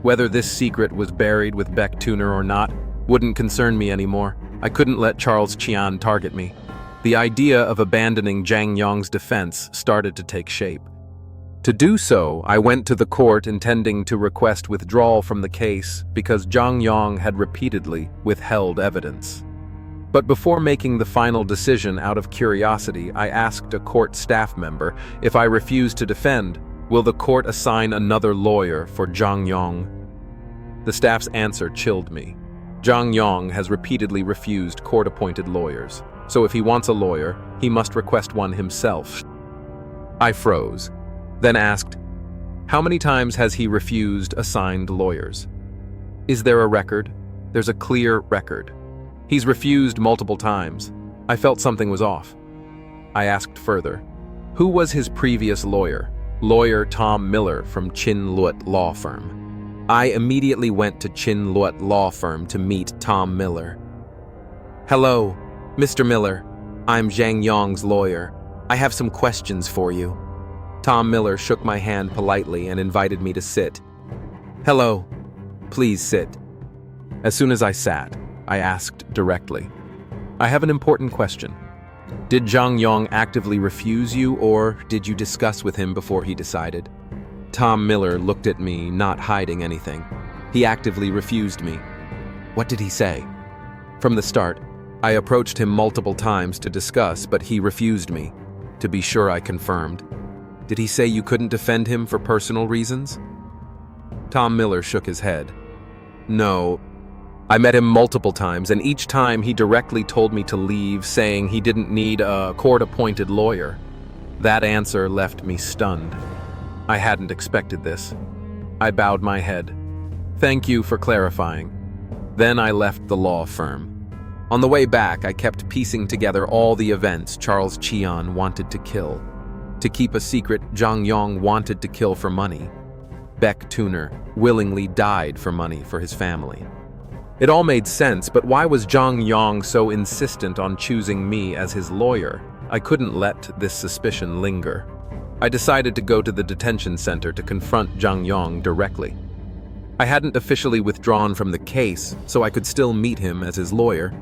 whether this secret was buried with Beck Tuner or not, wouldn't concern me anymore. I couldn't let Charles Qian target me. The idea of abandoning Zhang Yong's defense started to take shape. To do so, I went to the court intending to request withdrawal from the case because Zhang Yong had repeatedly withheld evidence. But before making the final decision, out of curiosity, I asked a court staff member, if I refuse to defend, will the court assign another lawyer for Zhang Yong? The staff's answer chilled me. Zhang Yong has repeatedly refused court-appointed lawyers, so if he wants a lawyer, he must request one himself. I froze. then asked, "How many times has he refused assigned lawyers?" "Is there a record?" "There's a clear record. He's refused multiple times." I felt something was off. I asked further, "Who was his previous lawyer?" "Lawyer Tom Miller from Chin Luat Law Firm." I immediately went to Chin Luat Law Firm to meet Tom Miller. "Hello, Mr. Miller. I'm Zhang Yong's lawyer. I have some questions for you." Tom Miller shook my hand politely and invited me to sit. "Hello. Please sit." As soon as I sat, I asked directly, "I have an important question. Did Zhang Yong actively refuse you, or did you discuss with him before he decided?" Tom Miller looked at me, not hiding anything. "He actively refused me." "What did he say?" "From the start, I approached him multiple times to discuss, but he refused me. To be sure, I confirmed." "Did he say you couldn't defend him for personal reasons?" Tom Miller shook his head. "No. I met him multiple times, and each time he directly told me to leave, saying he didn't need a court-appointed lawyer." That answer left me stunned. I hadn't expected this. I bowed my head. "Thank you for clarifying." Then I left the law firm. On the way back, I kept piecing together all the events Charles Qian wanted to kill. To keep a secret, Zhang Yong wanted to kill for money. Beck Tuner willingly died for money for his family. It all made sense, but why was Zhang Yong so insistent on choosing me as his lawyer? I couldn't let this suspicion linger. I decided to go to the detention center to confront Zhang Yong directly. I hadn't officially withdrawn from the case, so I could still meet him as his lawyer.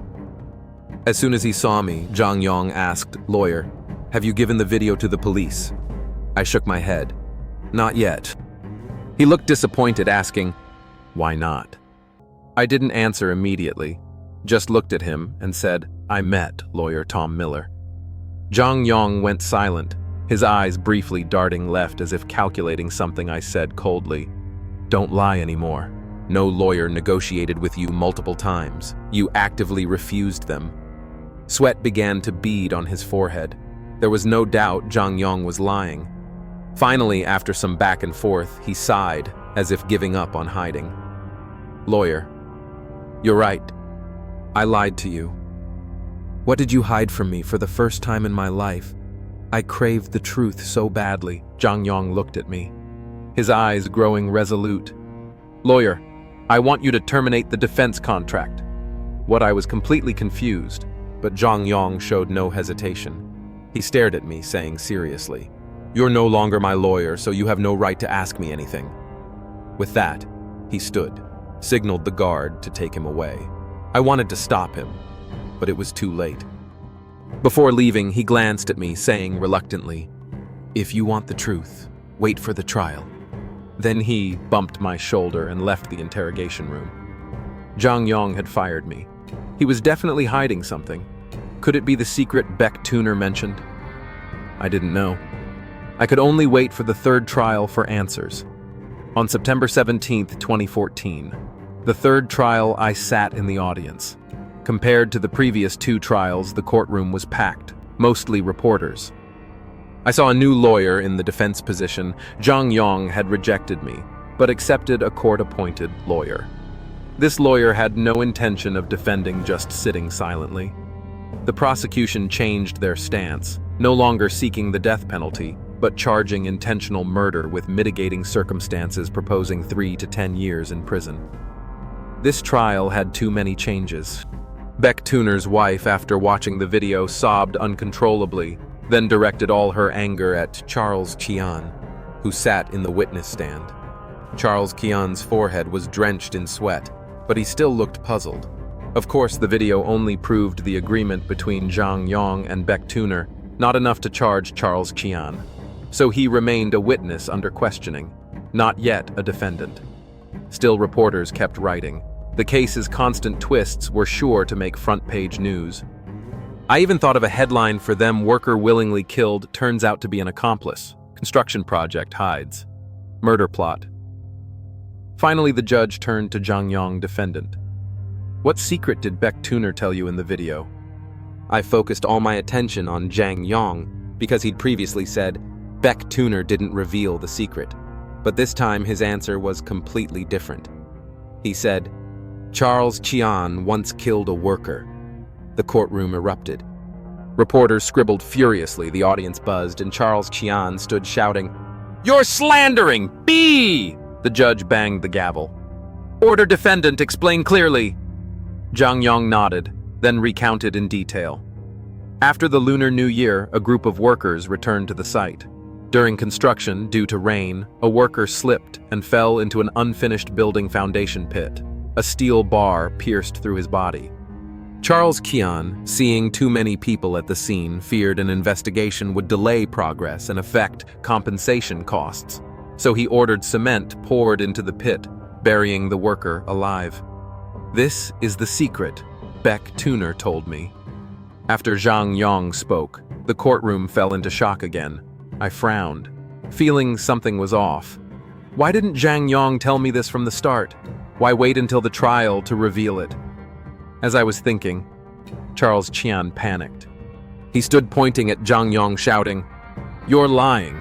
As soon as he saw me, Zhang Yong asked, "Lawyer, have you given the video to the police?" I shook my head. "Not yet." He looked disappointed, asking, "Why not?" I didn't answer immediately, just looked at him and said, "I met lawyer Tom Miller." Zhang Yong went silent, his eyes briefly darting left as if calculating something I said coldly. "Don't lie anymore. No lawyer negotiated with you multiple times. You actively refused them." Sweat began to bead on his forehead. There was no doubt Zhang Yong was lying. Finally, after some back and forth, he sighed, as if giving up on hiding. "Lawyer, you're right. I lied to you." "What did you hide from me for the first time in my life?" "I craved the truth so badly." Zhang Yong looked at me, his eyes growing resolute. "Lawyer, I want you to terminate the defense contract." What I was completely confused, but Zhang Yong showed no hesitation. He stared at me, saying seriously, "You're no longer my lawyer, so you have no right to ask me anything." With that, he stood, signaled the guard to take him away. I wanted to stop him, but it was too late. Before leaving, he glanced at me, saying reluctantly, "If you want the truth, wait for the trial." Then he bumped my shoulder and left the interrogation room. Zhang Yong had fired me. He was definitely hiding something. Could it be the secret Beck Tuner mentioned? I didn't know. I could only wait for the third trial for answers. On September 17th, 2014, the third trial, I sat in the audience. Compared to the previous two trials, the courtroom was packed, mostly reporters. I saw a new lawyer in the defense position. Zhang Yong had rejected me, but accepted a court-appointed lawyer. This lawyer had no intention of defending, just sitting silently. The prosecution changed their stance, no longer seeking the death penalty, but charging intentional murder with mitigating circumstances, proposing 3 to 10 years in prison. This trial had too many changes. Beck Tuner's wife, after watching the video, sobbed uncontrollably, then directed all her anger at Charles Qian, who sat in the witness stand. Charles Qian's forehead was drenched in sweat, but he still looked puzzled. Of course, the video only proved the agreement between Zhang Yong and Beck Tuner, not enough to charge Charles Qian. So he remained a witness under questioning, not yet a defendant. Still, reporters kept writing. The case's constant twists were sure to make front-page news. I even thought of a headline for them: "Worker willingly killed, turns out to be an accomplice. Construction project hides. Murder plot." Finally, the judge turned to Zhang Yong, defendant. "What secret did Beck Tuner tell you in the video?" I focused all my attention on Zhang Yong because he'd previously said, Beck Tuner didn't reveal the secret, but this time his answer was completely different. He said, "Charles Chian once killed a worker." The courtroom erupted. Reporters scribbled furiously, the audience buzzed, and Charles Chian stood shouting, "You're slandering! B!" The judge banged the gavel. "Order defendant, explain clearly." Zhang Yong nodded, then recounted in detail. After the Lunar New Year, a group of workers returned to the site. During construction, due to rain, a worker slipped and fell into an unfinished building foundation pit. A steel bar pierced through his body. Charles Chian, seeing too many people at the scene, feared an investigation would delay progress and affect compensation costs. So he ordered cement poured into the pit, burying the worker alive. "This is the secret," Beck Tuner told me. After Zhang Yong spoke, the courtroom fell into shock again. I frowned, feeling something was off. Why didn't Zhang Yong tell me this from the start? Why wait until the trial to reveal it? As I was thinking, Charles Chian panicked. He stood pointing at Zhang Yong, shouting, "You're lying.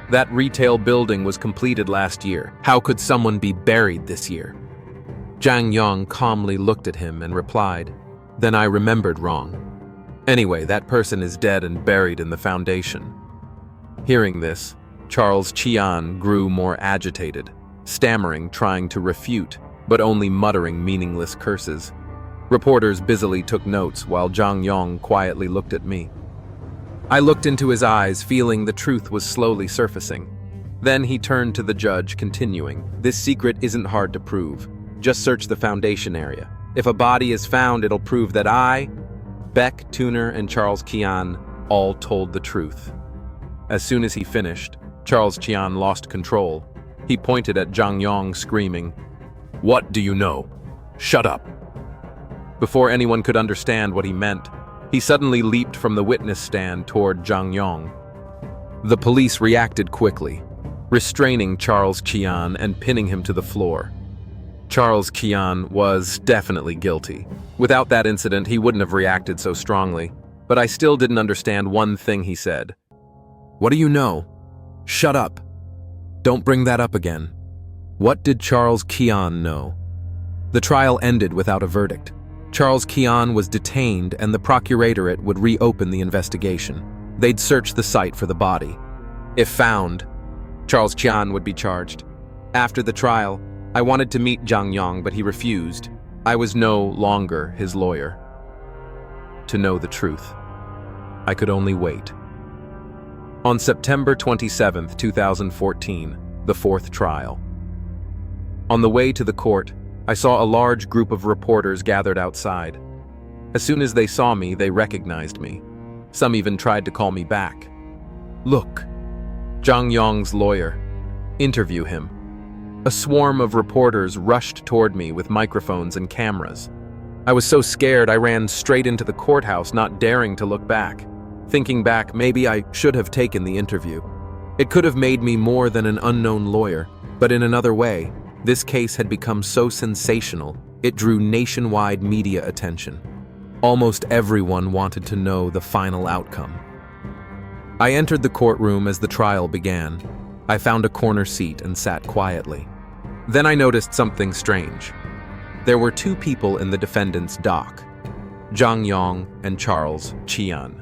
That retail building was completed last year. How could someone be buried this year?" Zhang Yong calmly looked at him and replied, "Then I remembered wrong. Anyway, that person is dead and buried in the foundation." Hearing this, Charles Chian grew more agitated, stammering, trying to refute, but only muttering meaningless curses. Reporters busily took notes while Zhang Yong quietly looked at me. I looked into his eyes, feeling the truth was slowly surfacing. Then he turned to the judge, continuing, "This secret isn't hard to prove. Just search the foundation area. If a body is found, it'll prove that I, Beck Tuner, and Charles Chian all told the truth." As soon as he finished, Charles Chian lost control. He pointed at Zhang Yong, screaming, "What do you know? Shut up!" Before anyone could understand what he meant, he suddenly leaped from the witness stand toward Zhang Yong. The police reacted quickly, restraining Charles Chian and pinning him to the floor. Charles Chian was definitely guilty. Without that incident, he wouldn't have reacted so strongly, but I still didn't understand one thing he said. "What do you know? Shut up. Don't bring that up again." What did Charles Chian know? The trial ended without a verdict. Charles Chian was detained and the procuratorate would reopen the investigation. They'd search the site for the body. If found, Charles Chian would be charged. After the trial, I wanted to meet Zhang Yong, but he refused. I was no longer his lawyer. To know the truth, I could only wait. On September 27, 2014, the fourth trial. On the way to the court, I saw a large group of reporters gathered outside. As soon as they saw me, they recognized me. Some even tried to call me back. "Look, Zhang Yong's lawyer. Interview him." A swarm of reporters rushed toward me with microphones and cameras. I was so scared I ran straight into the courthouse, not daring to look back. Thinking back, maybe I should have taken the interview. It could have made me more than an unknown lawyer, but in another way, this case had become so sensational, it drew nationwide media attention. Almost everyone wanted to know the final outcome. I entered the courtroom as the trial began. I found a corner seat and sat quietly. Then I noticed something strange. There were two people in the defendant's dock, Zhang Yong and Charles Chian.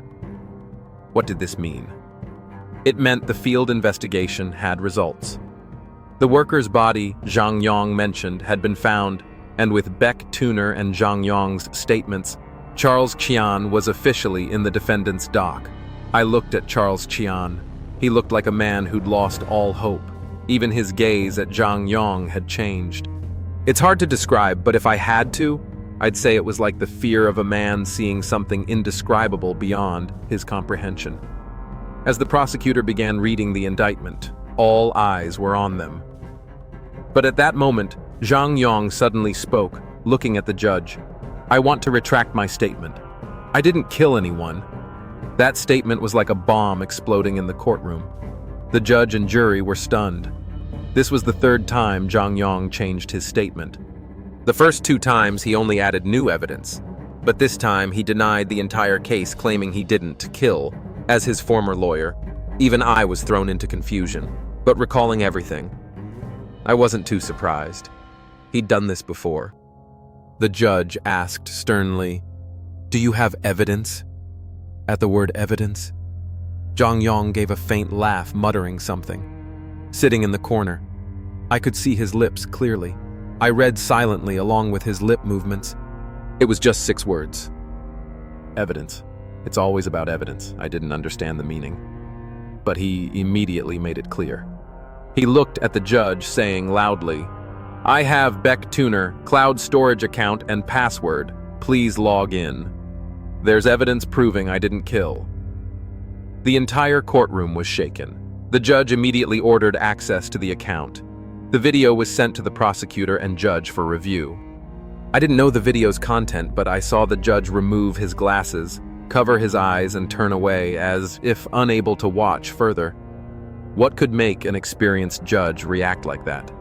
What did this mean? It meant the field investigation had results. The worker's body Zhang Yong mentioned had been found, and with Beck Tuner and Zhang Yong's statements, Charles Chian was officially in the defendant's dock. I looked at Charles Chian. He looked like a man who'd lost all hope. Even his gaze at Zhang Yong had changed. It's hard to describe, but if I had to, I'd say it was like the fear of a man seeing something indescribable beyond his comprehension. As the prosecutor began reading the indictment, all eyes were on them. But at that moment, Zhang Yong suddenly spoke, looking at the judge. "I want to retract my statement. I didn't kill anyone." That statement was like a bomb exploding in the courtroom. The judge and jury were stunned. This was the third time Zhang Yong changed his statement. The first two times he only added new evidence, but this time he denied the entire case, claiming he didn't kill. As his former lawyer, Even I was thrown into confusion, but recalling everything, I wasn't too surprised. He'd done this before. The judge asked sternly, "Do you have evidence?" At the word evidence, Zhang Yong gave a faint laugh, muttering something. Sitting in the corner, I could see his lips clearly. I read silently along with his lip movements. It was just 6 words. Evidence. It's always about evidence. I didn't understand the meaning. But he immediately made it clear. He looked at the judge, saying loudly, "I have Beck Tuner, cloud storage account and password. Please log in. There's evidence proving I didn't kill." The entire courtroom was shaken. The judge immediately ordered access to the account. The video was sent to the prosecutor and judge for review. I didn't know the video's content, but I saw the judge remove his glasses, cover his eyes, and turn away as if unable to watch further. What could make an experienced judge react like that?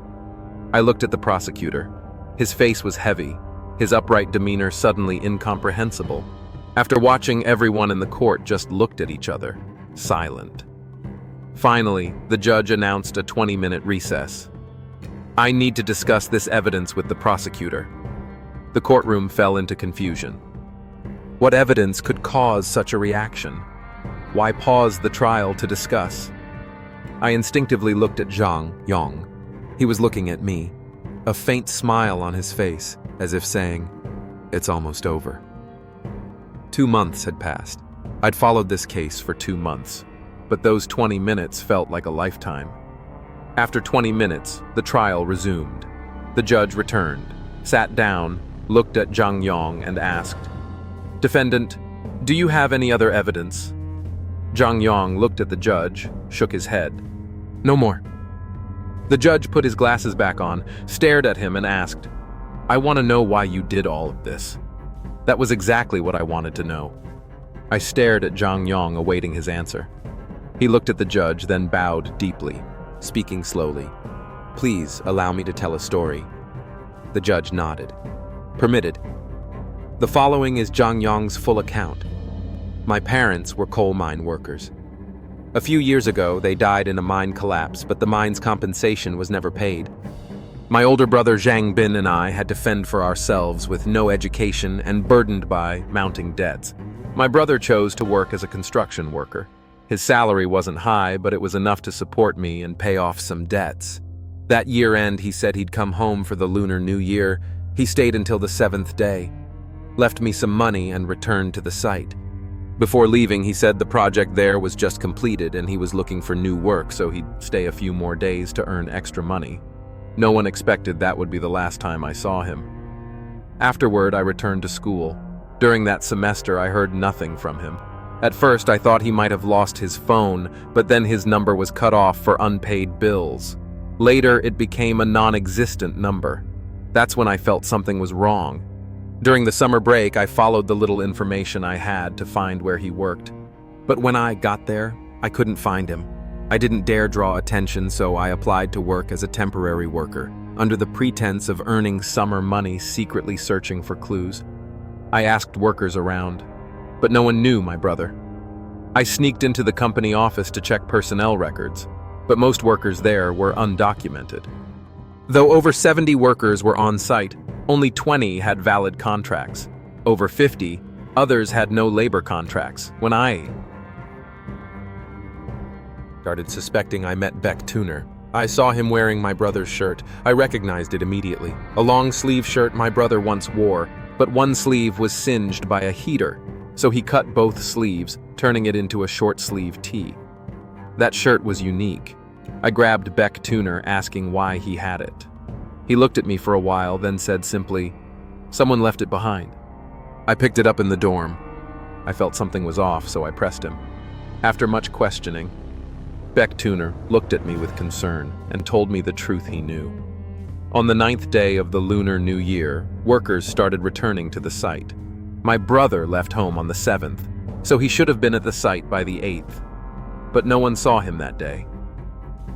I looked at the prosecutor. His face was heavy, his upright demeanor suddenly incomprehensible. After watching, everyone in the court just looked at each other, silent. Finally, the judge announced a 20-minute recess. I need to discuss this evidence with the prosecutor. The courtroom fell into confusion. What evidence could cause such a reaction? Why pause the trial to discuss? I instinctively looked at Zhang Yong. He was looking at me, a faint smile on his face, as if saying, "It's almost over." 2 months had passed. I'd followed this case for 2 months, but those 20 minutes felt like a lifetime. After 20 minutes, the trial resumed. The judge returned, sat down, looked at Zhang Yong and asked, "Defendant, do you have any other evidence?" Zhang Yong looked at the judge, shook his head. "No more." The judge put his glasses back on, stared at him and asked, "I want to know why you did all of this." That was exactly what I wanted to know. I stared at Zhang Yong, awaiting his answer. He looked at the judge, then bowed deeply, speaking slowly. "Please allow me to tell a story." The judge nodded. "Permitted." The following is Zhang Yong's full account. My parents were coal mine workers. A few years ago, they died in a mine collapse, but the mine's compensation was never paid. My older brother Zhang Bin and I had to fend for ourselves with no education and burdened by mounting debts. My brother chose to work as a construction worker. His salary wasn't high, but it was enough to support me and pay off some debts. That year-end, he said he'd come home for the Lunar New Year. He stayed until the 7th day, left me some money, and returned to the site. Before leaving, he said the project there was just completed and he was looking for new work, so he'd stay a few more days to earn extra money. No one expected that would be the last time I saw him. Afterward, I returned to school. During that semester, I heard nothing from him. At first, I thought he might have lost his phone, but then his number was cut off for unpaid bills. Later, it became a non-existent number. That's when I felt something was wrong. During the summer break, I followed the little information I had to find where he worked. But when I got there, I couldn't find him. I didn't dare draw attention, so I applied to work as a temporary worker, under the pretense of earning summer money, secretly searching for clues. I asked workers around, but no one knew my brother. I sneaked into the company office to check personnel records, but most workers there were undocumented. Though over 70 workers were on site, only 20 had valid contracts. Over 50, others had no labor contracts. When I started suspecting, I met Beck Tuner. I saw him wearing my brother's shirt. I recognized it immediately. A long-sleeve shirt my brother once wore, but one sleeve was singed by a heater, so he cut both sleeves, turning it into a short-sleeve tee. That shirt was unique. I grabbed Beck Tuner, asking why he had it. He looked at me for a while, then said simply, "Someone left it behind." I picked it up in the dorm. I felt something was off, so I pressed him. After much questioning, Beck Tuner looked at me with concern and told me the truth he knew. On the 9th day of the Lunar New Year, workers started returning to the site. My brother left home on the 7th, so he should have been at the site by the 8th. But no one saw him that day.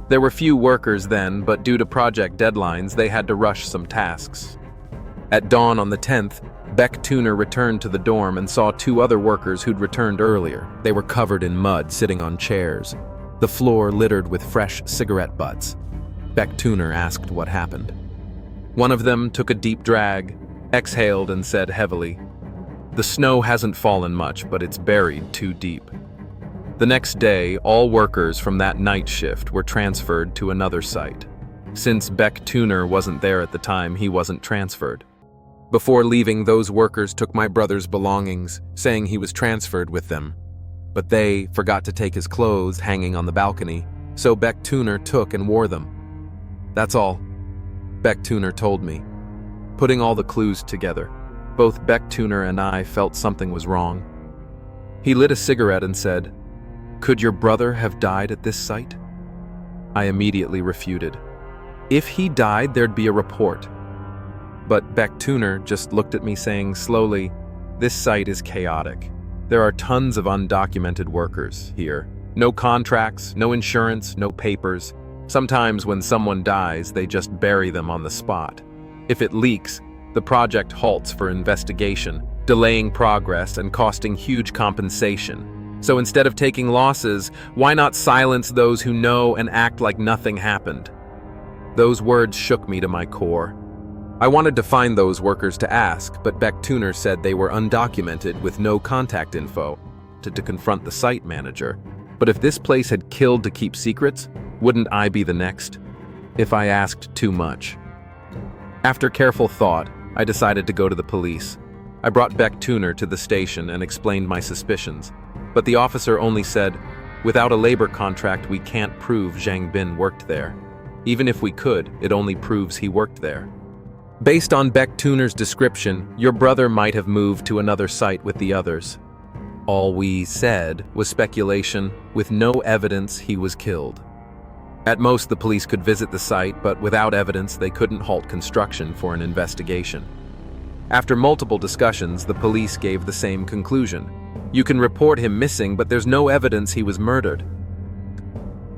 There were few workers then, but due to project deadlines, they had to rush some tasks. At dawn on the 10th, Beck Tuner returned to the dorm and saw 2 other workers who'd returned earlier. They were covered in mud, sitting on chairs. the floor littered with fresh cigarette butts. Beck Tuner asked what happened. One of them took a deep drag, exhaled and said heavily, "The snow hasn't fallen much, but it's buried too deep." The next day, all workers from that night shift were transferred to another site. Since Beck Tuner wasn't there at the time, he wasn't transferred. Before leaving, those workers took my brother's belongings, saying he was transferred with them. But they forgot to take his clothes hanging on the balcony, so Beck Tuner took and wore them. That's all, Beck Tuner told me. Putting all the clues together, both Beck Tuner and I felt something was wrong. He lit a cigarette and said, "Could your brother have died at this site?" I immediately refuted. If he died, there'd be a report. But Beck Tuner just looked at me saying slowly, "This site is chaotic. There are tons of undocumented workers here. No contracts, no insurance, no papers. Sometimes when someone dies, they just bury them on the spot. If it leaks, the project halts for investigation, delaying progress and costing huge compensation. So instead of taking losses, why not silence those who know and act like nothing happened?" Those words shook me to my core. I wanted to find those workers to ask, but Beck Tuner said they were undocumented with no contact info to confront the site manager. But if this place had killed to keep secrets, wouldn't I be the next? If I asked too much. After careful thought, I decided to go to the police. I brought Beck Tuner to the station and explained my suspicions. But the officer only said, "Without a labor contract, we can't prove Zhang Bin worked there. Even if we could, it only proves he worked there. Based on Beck Tuner's description, your brother might have moved to another site with the others." All we said was speculation, with no evidence he was killed. At most, the police could visit the site, but without evidence, they couldn't halt construction for an investigation. After multiple discussions, the police gave the same conclusion. You can report him missing, but there's no evidence he was murdered.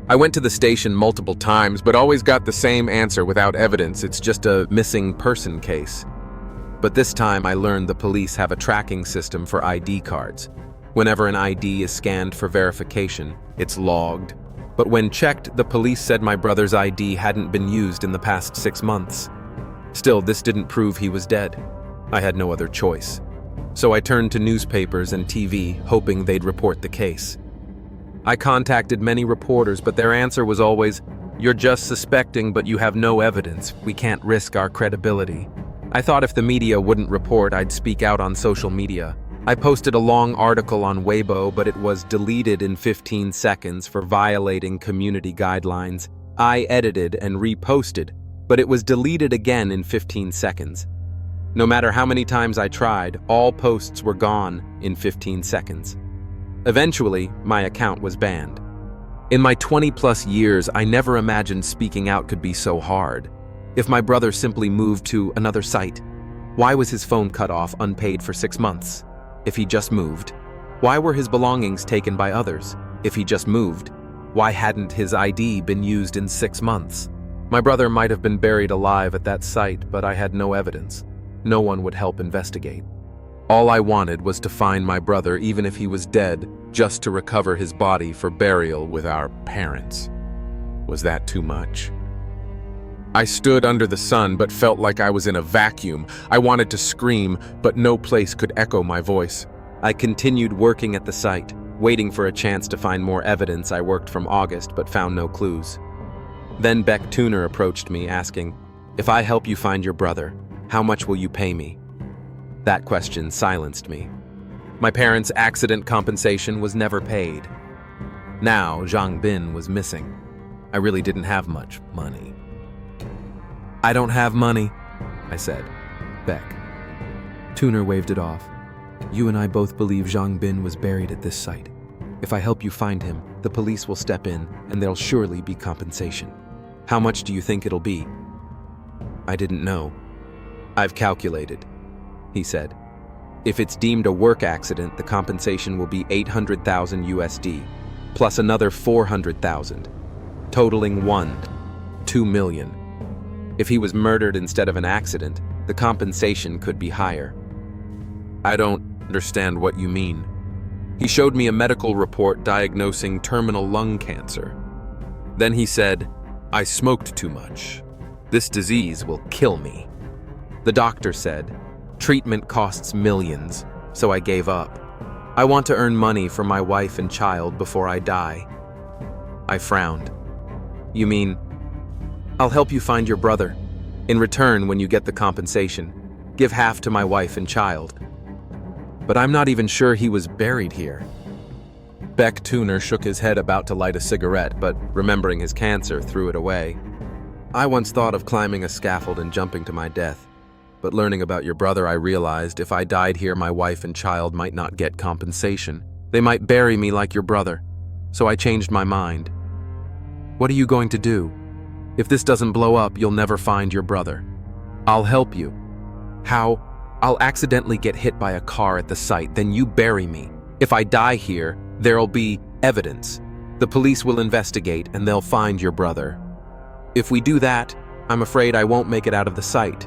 I went to the station multiple times, but always got the same answer without evidence. It's just a missing person case. But this time I learned the police have a tracking system for ID cards. Whenever an ID is scanned for verification, it's logged. But when checked, the police said my brother's ID hadn't been used in the past 6 months. Still, this didn't prove he was dead. I had no other choice. So I turned to newspapers and TV, hoping they'd report the case. I contacted many reporters, but their answer was always, "You're just suspecting, but you have no evidence. We can't risk our credibility." I thought if the media wouldn't report, I'd speak out on social media. I posted a long article on Weibo, but it was deleted in 15 seconds for violating community guidelines. I edited and reposted, but it was deleted again in 15 seconds. No matter how many times I tried, all posts were gone in 15 seconds. Eventually, my account was banned. In my 20-plus years, I never imagined speaking out could be so hard. If my brother simply moved to another site, why was his phone cut off unpaid for 6 months? If he just moved, why were his belongings taken by others? If he just moved, why hadn't his ID been used in 6 months? My brother might have been buried alive at that site, but I had no evidence. No one would help investigate. All I wanted was to find my brother, even if he was dead, just to recover his body for burial with our parents. Was that too much? I stood under the sun but felt like I was in a vacuum. I wanted to scream, but no place could echo my voice. I continued working at the site, waiting for a chance to find more evidence. I worked from August but found no clues. Then Beck Tuner approached me asking, "If I help you find your brother, how much will you pay me?" That question silenced me. My parents' accident compensation was never paid. Now Zhang Bin was missing. I really didn't have much money. "I don't have money," I said. "Beck." Tuner waved it off. "You and I both believe Zhang Bin was buried at this site. If I help you find him, the police will step in and there'll surely be compensation. How much do you think it'll be?" I didn't know. "I've calculated," he said. "If it's deemed a work accident, the compensation will be 800,000 USD, plus another 400,000, totaling 2 million. If he was murdered instead of an accident, the compensation could be higher." "I don't understand what you mean." He showed me a medical report diagnosing terminal lung cancer. Then he said, "I smoked too much. This disease will kill me." The doctor said, "Treatment costs millions, so I gave up. I want to earn money for my wife and child before I die." I frowned. "You mean, I'll help you find your brother. In return, when you get the compensation, give half to my wife and child." "But I'm not even sure he was buried here." Beck Tuner shook his head, about to light a cigarette, but remembering his cancer, threw it away. "I once thought of climbing a scaffold and jumping to my death. But learning about your brother, I realized if I died here, my wife and child might not get compensation. They might bury me like your brother. So I changed my mind." "What are you going to do? If this doesn't blow up, you'll never find your brother." "I'll help you." "How?" "I'll accidentally get hit by a car at the site, then you bury me. If I die here, there'll be evidence. The police will investigate and they'll find your brother. If we do that, I'm afraid I won't make it out of the site."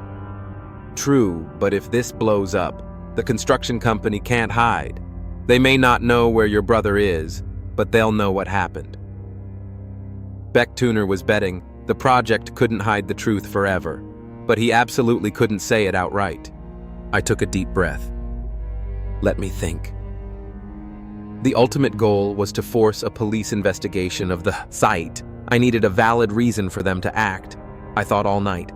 "True, but if this blows up, the construction company can't hide. They may not know where your brother is, but they'll know what happened." Beck Tuner was betting the project couldn't hide the truth forever, but he absolutely couldn't say it outright. I took a deep breath. Let me think. The ultimate goal was to force a police investigation of the site. I needed a valid reason for them to act. I thought all night.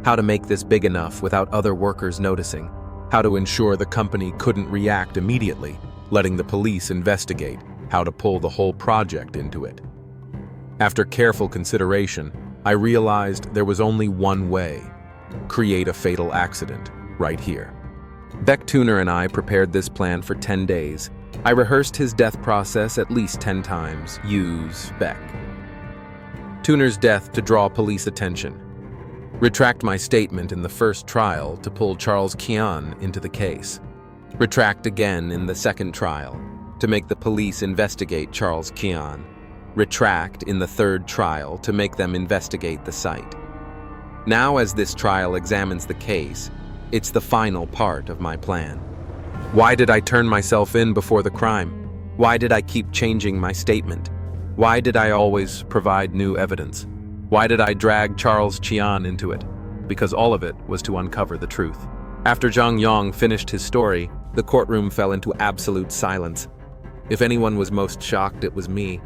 How to make this big enough without other workers noticing. How to ensure the company couldn't react immediately, letting the police investigate. How to pull the whole project into it. After careful consideration, I realized there was only one way. Create a fatal accident, right here. Beck Tuner and I prepared this plan for 10 days. I rehearsed his death process at least 10 times. Use Beck. Tuner's death to draw police attention. Retract my statement in the first trial to pull Charles Kian into the case. Retract again in the second trial to make the police investigate Charles Kian. Retract in the third trial to make them investigate the site. Now, as this trial examines the case, it's the final part of my plan. Why did I turn myself in before the crime? Why did I keep changing my statement? Why did I always provide new evidence? Why did I drag Charles Chian into it? Because all of it was to uncover the truth. After Zhang Yong finished his story, the courtroom fell into absolute silence. If anyone was most shocked, it was me.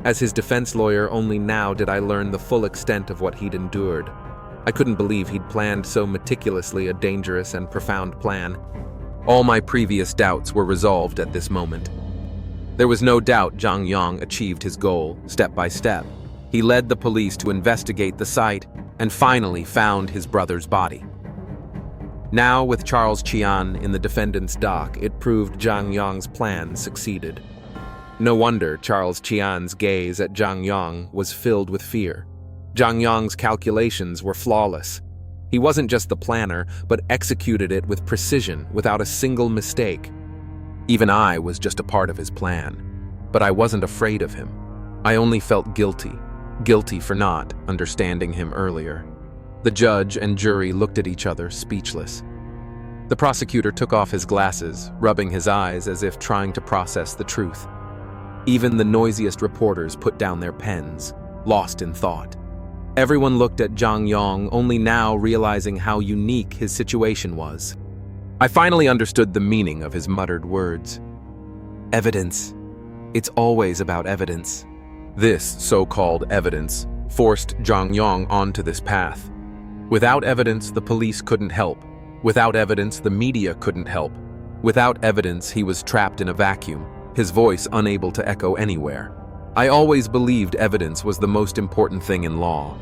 As his defense lawyer, only now did I learn the full extent of what he'd endured. I couldn't believe he'd planned so meticulously a dangerous and profound plan. All my previous doubts were resolved at this moment. There was no doubt Zhang Yong achieved his goal, step by step. He led the police to investigate the site and finally found his brother's body. Now, with Charles Chian in the defendant's dock, it proved Zhang Yong's plan succeeded. No wonder Charles Chian's gaze at Zhang Yong was filled with fear. Zhang Yong's calculations were flawless. He wasn't just the planner, but executed it with precision, without a single mistake. Even I was just a part of his plan. But I wasn't afraid of him. I only felt guilty for not understanding him earlier. The judge and jury looked at each other, speechless. The prosecutor took off his glasses, rubbing his eyes as if trying to process the truth. Even the noisiest reporters put down their pens, lost in thought. Everyone looked at Zhang Yong, only now realizing how unique his situation was. I finally understood the meaning of his muttered words. Evidence. It's always about evidence. This so-called evidence forced Zhang Yong onto this path. Without evidence, the police couldn't help. Without evidence, the media couldn't help. Without evidence, he was trapped in a vacuum, his voice unable to echo anywhere. I always believed evidence was the most important thing in law.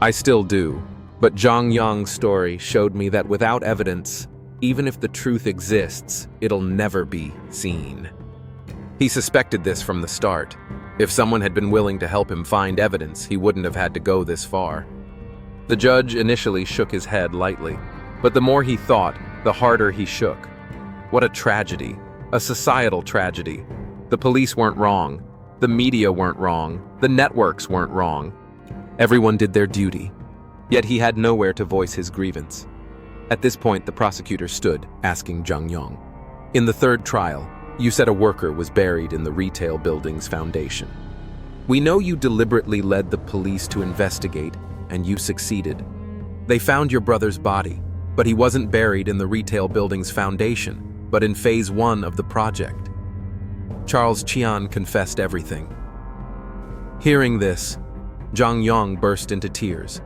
I still do, but Zhang Yong's story showed me that without evidence, even if the truth exists, it'll never be seen. He suspected this from the start. If someone had been willing to help him find evidence, he wouldn't have had to go this far. The judge initially shook his head lightly, but the more he thought, the harder he shook. What a tragedy, a societal tragedy. The police weren't wrong, the media weren't wrong, the networks weren't wrong. Everyone did their duty, yet he had nowhere to voice his grievance. At this point, the prosecutor stood, asking Zhang Yong. In the third trial, You said a worker was buried in the retail building's foundation. We know you deliberately led the police to investigate, and you succeeded. They found your brother's body, but he wasn't buried in the retail building's foundation, but in phase 1 of the project. Charles Qian confessed everything. Hearing this, Zhang Yong burst into tears.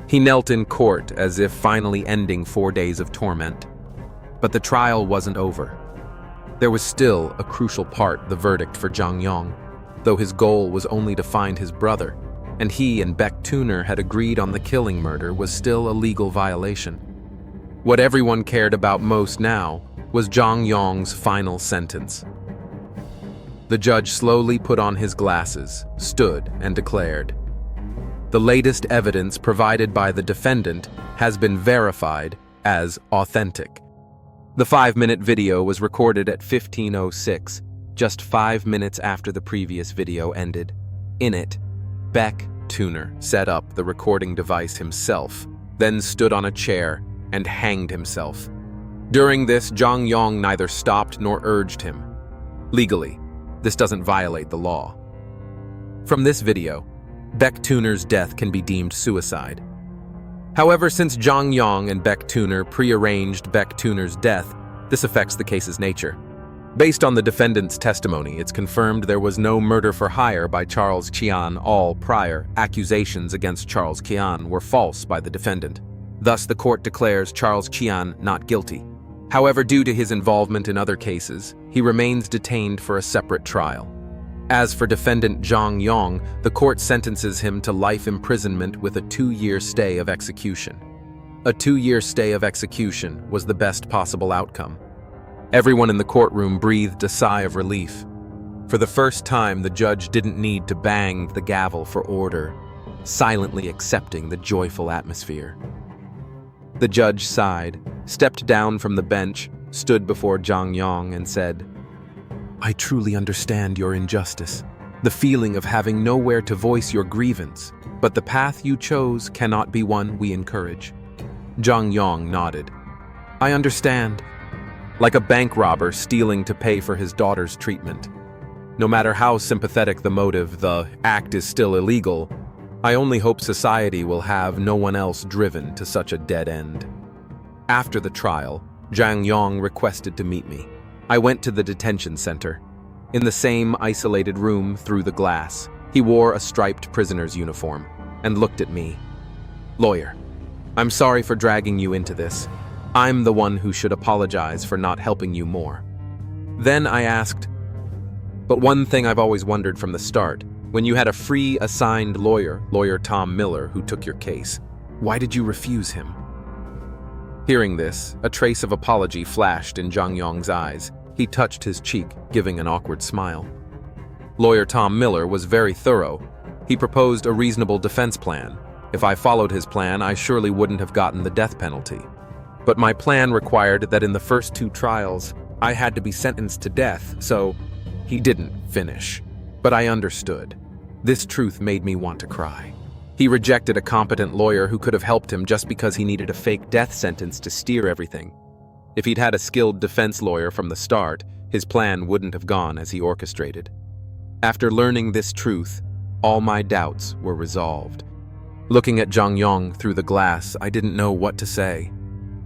He knelt in court as if finally ending 4 days of torment. But the trial wasn't over. There was still a crucial part, the verdict for Zhang Yong, though his goal was only to find his brother, and he and Beck Tuner had agreed on the killing murder was still a legal violation. What everyone cared about most now was Zhang Yong's final sentence. The judge slowly put on his glasses, stood, and declared, "The latest evidence provided by the defendant has been verified as authentic." The 5-minute video was recorded at 15:06, just 5 minutes after the previous video ended. In it, Beck Tuner set up the recording device himself, then stood on a chair and hanged himself. During this, Zhang Yong neither stopped nor urged him. Legally, this doesn't violate the law. From this video, Beck Tuner's death can be deemed suicide. However, since Zhang Yong and Beck Tuner prearranged Beck Tuner's death, this affects the case's nature. Based on the defendant's testimony, it's confirmed there was no murder for hire by Charles Qian. All prior accusations against Charles Qian were false by the defendant. Thus, the court declares Charles Qian not guilty. However, due to his involvement in other cases, he remains detained for a separate trial. As for defendant Zhang Yong, the court sentences him to life imprisonment with a 2-year stay of execution. A 2-year stay of execution was the best possible outcome. Everyone in the courtroom breathed a sigh of relief. For the first time, the judge didn't need to bang the gavel for order, silently accepting the joyful atmosphere. The judge sighed, stepped down from the bench, stood before Zhang Yong and said, "I truly understand your injustice, the feeling of having nowhere to voice your grievance, but the path you chose cannot be one we encourage." Zhang Yong nodded. "I understand." Like a bank robber stealing to pay for his daughter's treatment. No matter how sympathetic the motive, the act is still illegal. I only hope society will have no one else driven to such a dead end. After the trial, Zhang Yong requested to meet me. I went to the detention center. In the same isolated room through the glass, he wore a striped prisoner's uniform and looked at me. "Lawyer, I'm sorry for dragging you into this. I'm the one who should apologize for not helping you more." Then I asked, "But one thing I've always wondered from the start, when you had a free assigned lawyer, Lawyer Tom Miller, who took your case, why did you refuse him?" Hearing this, a trace of apology flashed in Zhang Yong's eyes. He touched his cheek, giving an awkward smile. Lawyer Tom Miller was very thorough. He proposed a reasonable defense plan. If I followed his plan, I surely wouldn't have gotten the death penalty. But my plan required that in the first 2 trials, I had to be sentenced to death, so he didn't finish. But I understood. This truth made me want to cry. He rejected a competent lawyer who could have helped him just because he needed a fake death sentence to steer everything. If he'd had a skilled defense lawyer from the start, his plan wouldn't have gone as he orchestrated. After learning this truth, all my doubts were resolved. Looking at Zhang Yong through the glass, I didn't know what to say.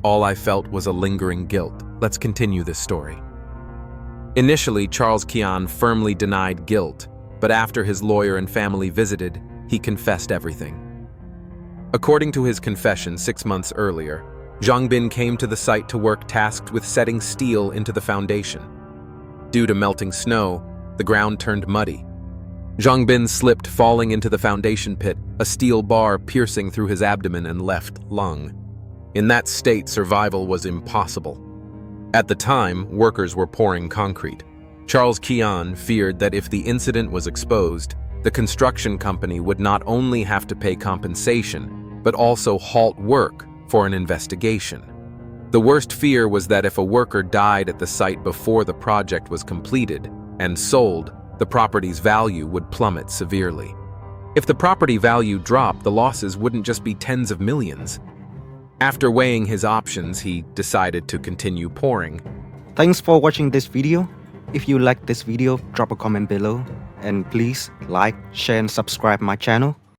All I felt was a lingering guilt. Let's continue this story. Initially, Charles Qian firmly denied guilt, but after his lawyer and family visited, he confessed everything. According to his confession 6 months earlier, Zhang Bin came to the site to work tasked with setting steel into the foundation. Due to melting snow, the ground turned muddy. Zhang Bin slipped, falling into the foundation pit, a steel bar piercing through his abdomen and left lung. In that state, survival was impossible. At the time, workers were pouring concrete. Charles Qian feared that if the incident was exposed, the construction company would not only have to pay compensation, but also halt work for an investigation. The worst fear was that if a worker died at the site before the project was completed and sold, the property's value would plummet severely. If the property value dropped, the losses wouldn't just be tens of millions. After weighing his options, he decided to continue pouring. Thanks for watching this video. If you like this video, drop a comment below. And please like, share and subscribe my channel.